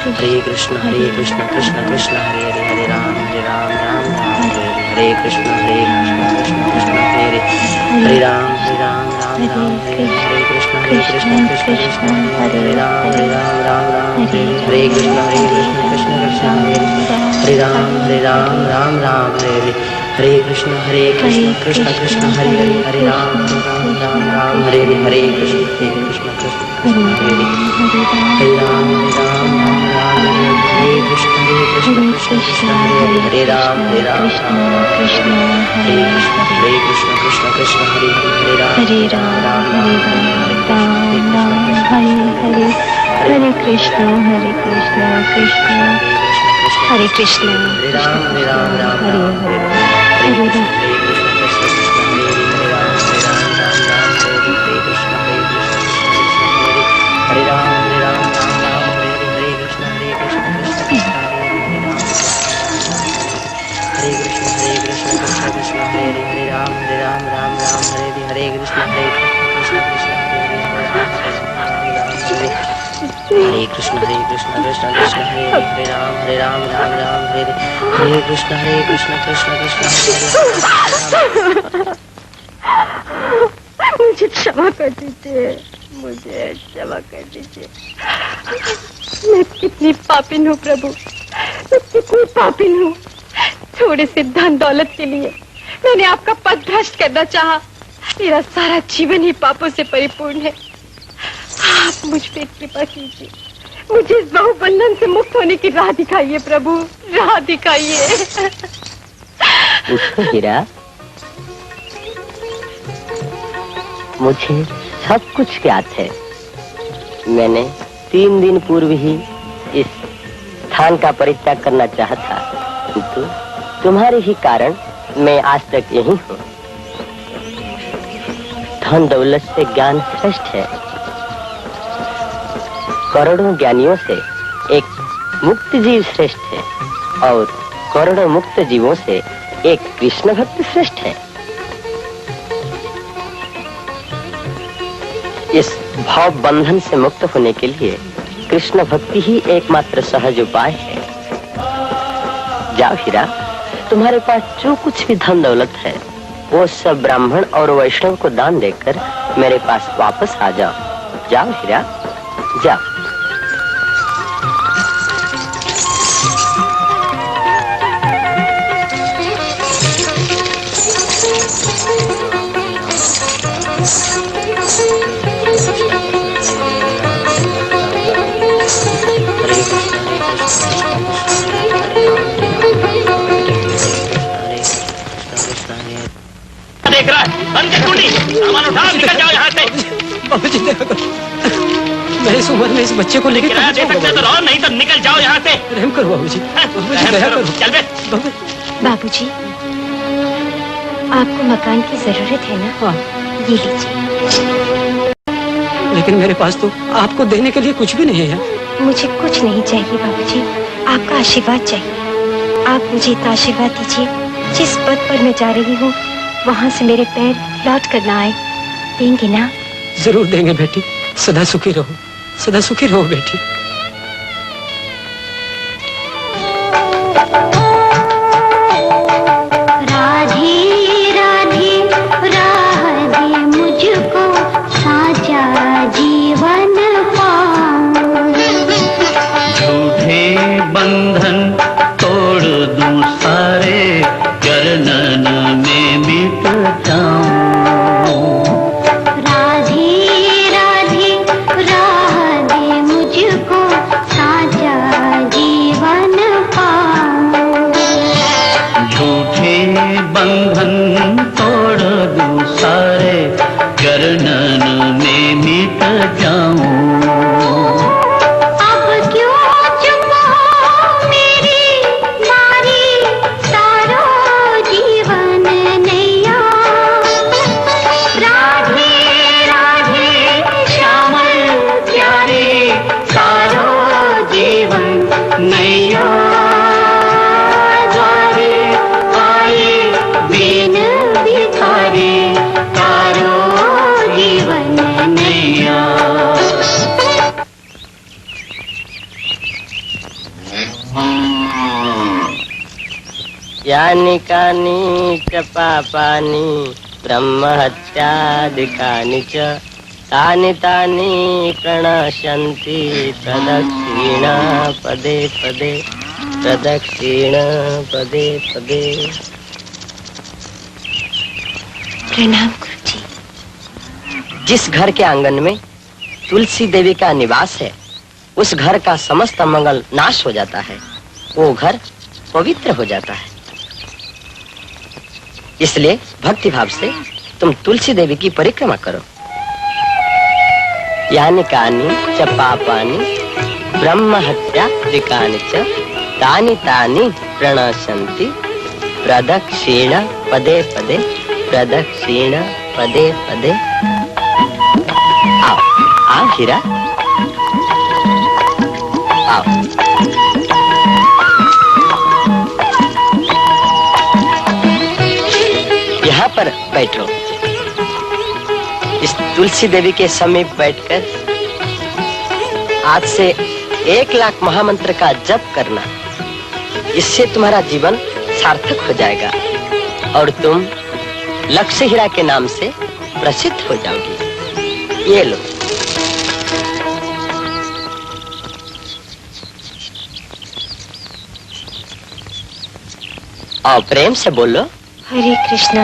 हरे कृष्ण कृष्ण कृष्ण हरे हरे हरे राम राम राम हरे हरे कृष्ण कृष्ण कृष्ण हरे हरे राम राम राम हरे कृष्ण कृष्ण कृष्ण हरे राम राम राम हरे कृष्ण कृष्ण कृष्ण हरे राम राम राम हरे कृष्ण कृष्ण कृष्ण हरे हरे राम राम हरे हरे कृष्ण कृष्ण कृष्ण हरे राम हरे कृष्ण कृष्ण हरे राम कृष्ण कृष्ण कृष्ण हरे हरे राम हरे कृष्ण कृष्ण हरे कृष्ण हरे कृष्ण कृष्ण कृष्ण हरे राम राम राम हरे कृष्ण कृष्ण कृष्ण मुझे क्षमा कर दीजिए, मुझे क्षमा कर दीजिए। मैं कितनी पापिन हूँ प्रभु, मैं कितनी पापिन हूँ। थोड़े से धन दौलत के लिए मैंने आपका पद भ्रष्ट करना चाहा। मेरा सारा जीवन ही पापों से परिपूर्ण है। आप मुझ पे कृपा कीजिए, मुझे इस बहुबंधन से मुक्त होने की राह दिखाइए प्रभु, राह दिखाइए। हीरा, मुझे सब कुछ ज्ञात है। मैंने 3 दिन पूर्व ही इस स्थान का परित्याग करना चाहा था, किंतु तुम्हारे ही कारण मैं आज तक यही हूँ। धन दौलत से ज्ञान श्रेष्ठ है। करोड़ों ज्ञानियों से एक मुक्त जीव श्रेष्ठ है और करोड़ों मुक्त जीवों से एक कृष्ण भक्त श्रेष्ठ है। इस भाव बंधन से मुक्त होने के लिए कृष्ण भक्ति ही एकमात्र सहज उपाय है। जाओ हीरा, तुम्हारे पास जो कुछ भी धन दौलत है वो सब ब्राह्मण और वैष्णव को दान देकर मेरे पास वापस आ जाओ। जाओ हीरा, जाओ। देख रहा है, बंद कर कुंडी, सामान उठा, निकल जाओ यहाँ से। बाबूजी देखो तो, मैं इस उम्र में इस बच्चे को लेकर किराया दे सकते तो रहो, नहीं तो निकल जाओ यहाँ से। रहम करो बाबूजी, बाबूजी दया करो। चल बे। बाबूजी, आपको मकान की जरूरत है ना? हाँ। ये लीजिए। लेकिन मेरे पास तो आपको देने के लिए कुछ भी नहीं है। मुझे कुछ नहीं चाहिए बाबूजी, आपका आशीर्वाद चाहिए। आप मुझे इतना आशीर्वाद दीजिए, जिस पद पर मैं जा रही हूँ वहाँ से मेरे पैर लौट कर ना आए। देंगे ना? जरूर देंगे बेटी, सदा सुखी रहो, सदा सुखी रहो बेटी। राधे राधे राह दे मुझको, साजा जीवन पाऊं। झूठे बंधन तोड़ दूं सारे, चरणन में मिट जाऊं। राधे राधे राह दे मुझको, साजा जीवन पाऊं। झूठे बंधन तोड़ दूं सारे, चरणन में मिट जाऊं। अब क्यों चुप हो मेरी नारी, यानी कानी च पापानि ब्रह्म हत्यादिकानि च तानि तानि प्रणश्यन्ति प्रदक्षिण पदे पदे प्रदक्षिण पदे पदे। प्रणाम गुरुजी। जिस घर के आंगन में तुलसी देवी का निवास है उस घर का समस्त मंगल नाश हो जाता है, वो घर पवित्र हो जाता है। इसलिए भक्ति भाव से तुम तुलसी देवी की परिक्रमा करो। यानी कानी च पापानि ब्रह्म हत्यादिकानि च तानि तानि प्रणश्यन्ति प्रदक्षिण पदे पदे प्रदक्षिण पदे पदे। आओ आओ हीरा, आओ। यहाँ पर बैठो। इस तुलसी देवी के समीप बैठकर आज से 1,00,000 महामंत्र का जप करना। इससे तुम्हारा जीवन सार्थक हो जाएगा और तुम लक्ष्य हीरा के नाम से प्रसिद्ध हो जाओगी। ये लो। और प्रेम से बोलो, हरे कृष्णा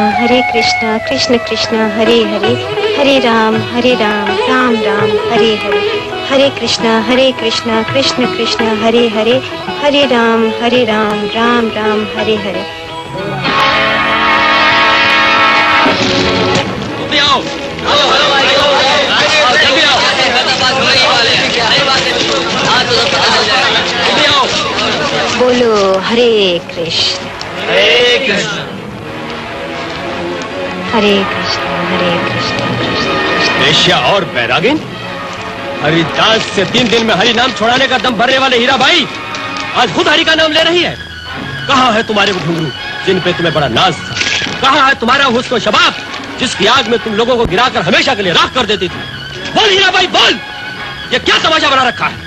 कृष्ण कृष्ण हरे हरे, हरे राम राम राम हरे हरे, हरे कृष्णा कृष्ण कृष्ण हरे हरे, हरे राम राम राम हरे हरे। बोलो हरे कृष्ण हरे कृष्ण वेश्या और बैरागिन, हरिदास से 3 दिन में हरि नाम छोड़ाने का दम भरने वाले हीरा भाई आज खुद हरि का नाम ले रही है। कहाँ है तुम्हारे वो घुंघरू जिन पे तुम्हें बड़ा नाज था? कहाँ है तुम्हारा हुस्न शबाब जिसकी आग में तुम लोगों को गिराकर हमेशा के लिए राख कर देती थी? बोल हीरा भाई बोल, ये क्या तमाशा बना रखा है?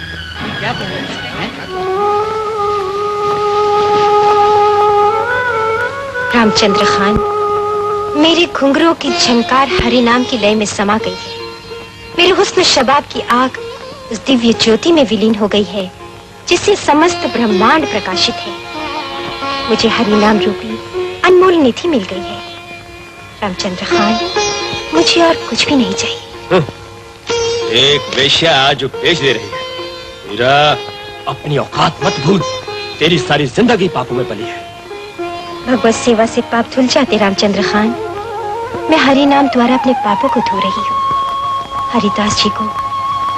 रामचंद्र खान, मेरे घुंघरू की झंकार हरि नाम की लय में समा गई है। मेरे हुस्न शबाब की आग उस दिव्य ज्योति में विलीन हो गई है जिससे समस्त ब्रह्मांड प्रकाशित है। मुझे हरि नाम रूपी अनमोल निधि मिल गई है। रामचंद्र खान, मुझे और कुछ भी नहीं चाहिए। एक वेश्या आज बेच दे रही है। हीरा, अपनी औकात मत भूल, तेरी सारी जिंदगी पापों में पली है। भगवत सेवा से पाप धुल जाते रामचंद्र खान। मैं हरि नाम द्वारा अपने पापों को धो रही हूँ। हरिदास जी को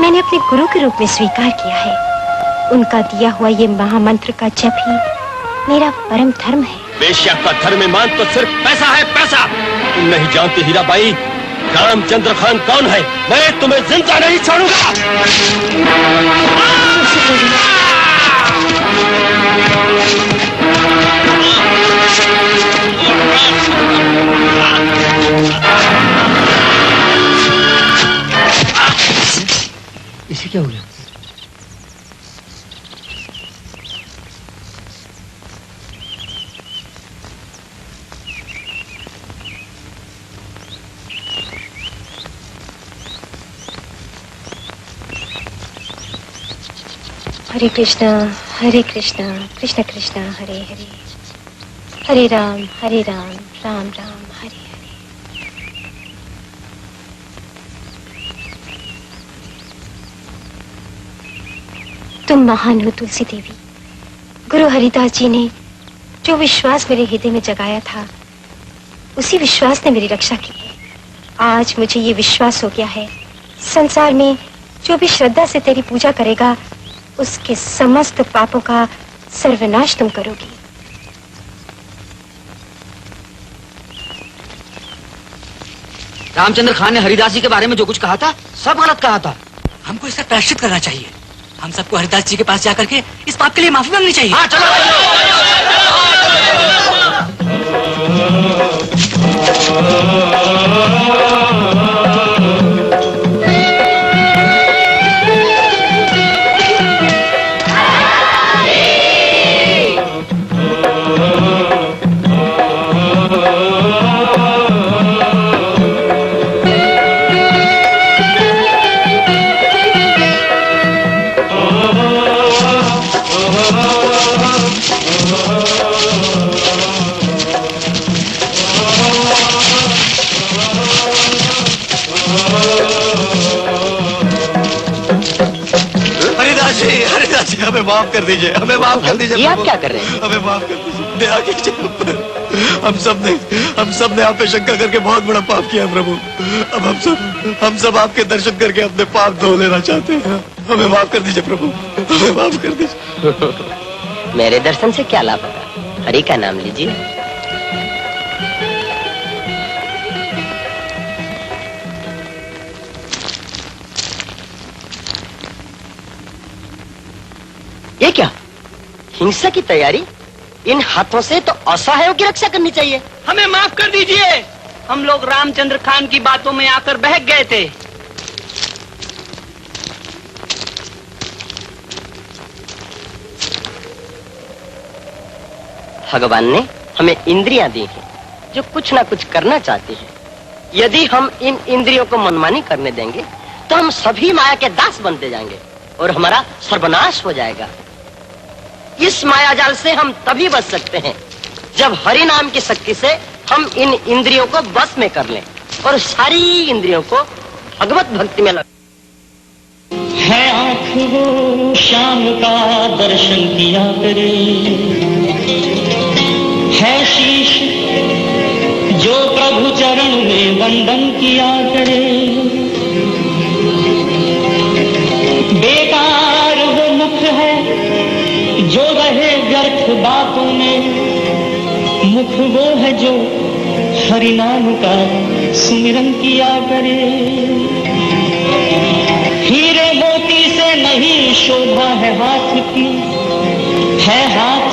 मैंने अपने गुरु के रूप में स्वीकार किया है। उनका दिया हुआ ये महामंत्र का जप ही मेरा परम धर्म है। वेश्या का धर्म ईमान तो सिर्फ पैसा है, पैसा। तुम नहीं जानते हीरा बाई, रामचंद्र खान कौन है। मैं तुम्हें जिंदा नहीं छोड़ूंगा। इसे क्या हो गया? हरे कृष्णा कृष्ण कृष्ण हरे हरे, हरे राम राम राम हरे हरे। तुम महान हो तुलसी देवी। गुरु हरिदास जी ने जो विश्वास मेरे हृदय में जगाया था उसी विश्वास ने मेरी रक्षा की है। आज मुझे ये विश्वास हो गया है, संसार में जो भी श्रद्धा से तेरी पूजा करेगा उसके समस्त पापों का सर्वनाश तुम करोगी। रामचंद्र खान ने हरिदास जी के बारे में जो कुछ कहा था सब गलत कहा था। हमको इसका प्रायश्चित करना चाहिए। हम सबको हरिदास जी के पास जाकर के इस पाप के लिए माफी मांगनी चाहिए। हाँ, माफ कर दीजिए, हमें माफ कर दीजिए। ये आप क्या कर रहे हैं? हमें माफ कर दीजिए, दया कीजिए हम पर। हम सब ने आप पे शंका करके बहुत बड़ा पाप किया प्रभु। अब हम सब आपके दर्शन करके अपने पाप धो लेना चाहते हैं। हमें माफ कर दीजिए प्रभु, हमें माफ कर दीजिए। मेरे दर्शन से क्या लाभ होगा? हरि का नाम लीजिए। ये क्या? हिंसा की तैयारी? इन हाथों से तो असहायों की रक्षा करनी चाहिए। हमें माफ कर दीजिए, हम लोग रामचंद्र खान की बातों में आकर बहक गए थे। भगवान ने हमें इंद्रियां दी हैं जो कुछ ना कुछ करना चाहती हैं। यदि हम इन इंद्रियों को मनमानी करने देंगे तो हम सभी माया के दास बनते जाएंगे और हमारा सर्वनाश हो जाएगा। इस माया जाल से हम तभी बच सकते हैं जब हरि नाम की शक्ति से हम इन इंद्रियों को बस में कर लें और सारी इंद्रियों को भगवत भक्ति में लगा। है आँख वो शाम का दर्शन किया करे, है शीश जो प्रभु चरण में वंदन किया करे। बेकार वो मुख है जो रहे व्यर्थ बातों में, मुख वो है जो हरि नाम का सुमिरन किया करे। हीरे मोती से नहीं शोभा है हाथ की, है हाथ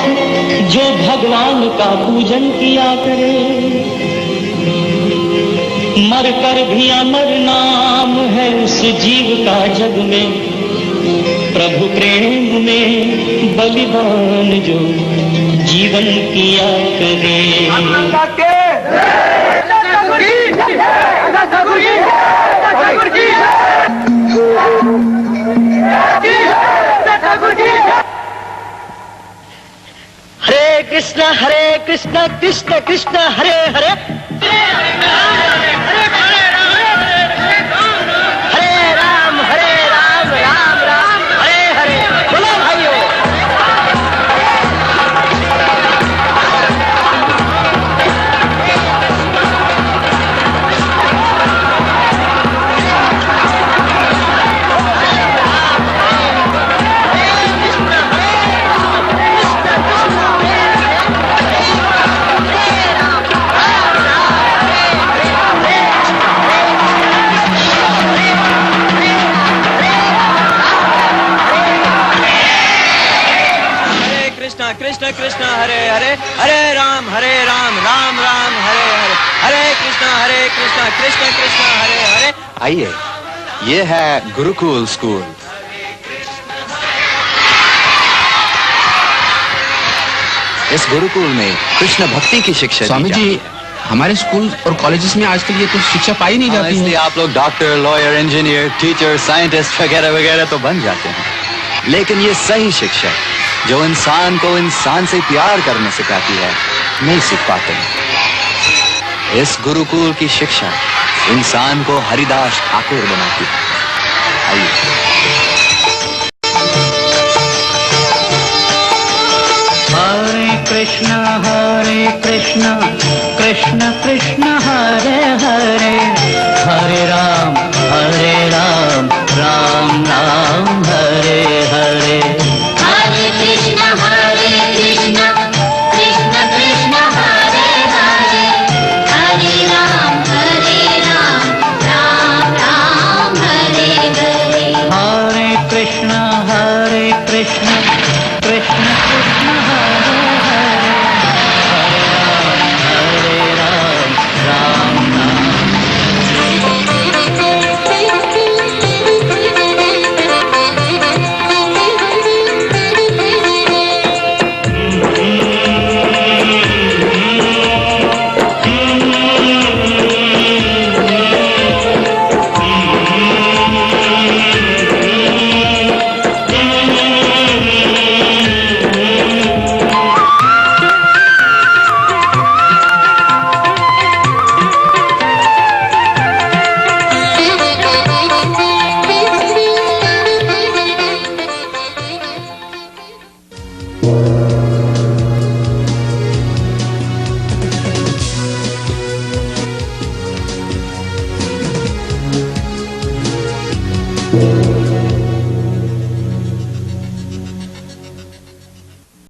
जो भगवान का पूजन किया करे। मर कर भी अमर नाम है उस जीव का जग में, प्रभु प्रेम में बलिदान जो जीवन किया करे। हरे कृष्ण कृष्ण कृष्ण हरे हरे, हरे राम राम राम हरे हरे। बोलो भाइयों। कृष्ण कृष्ण हरे हरे, हरे राम राम राम हरे हरे। हरे कृष्ण कृष्ण कृष्ण हरे हरे। आइए, ये है गुरुकुल स्कूल। इस गुरुकुल में कृष्ण भक्ति की शिक्षा स्वामी जी, हमारे स्कूल और कॉलेजेस में आजकल ये तो शिक्षा पाई नहीं जाती है। इसलिए आप लोग doctor, lawyer, engineer, teacher, scientist वगैरह वगैरह तो बन जाते हैं, लेकिन ये सही शिक्षा जो इंसान को इंसान से प्यार करने सिखाती है नहीं सीख पाते। इस गुरुकुल की शिक्षा इंसान को हरिदास ठाकुर बनाती है। आइए। हरे कृष्ण कृष्ण कृष्ण हरे हरे, हरे राम राम राम हरे हरे। हरे कृष्ण कृष्ण कृष्ण हरे हरे, हरे राम राम राम हरे हरे। हरे कृष्ण कृष्ण कृष्ण कृष्ण हरे हरे, हरे राम राम राम। है।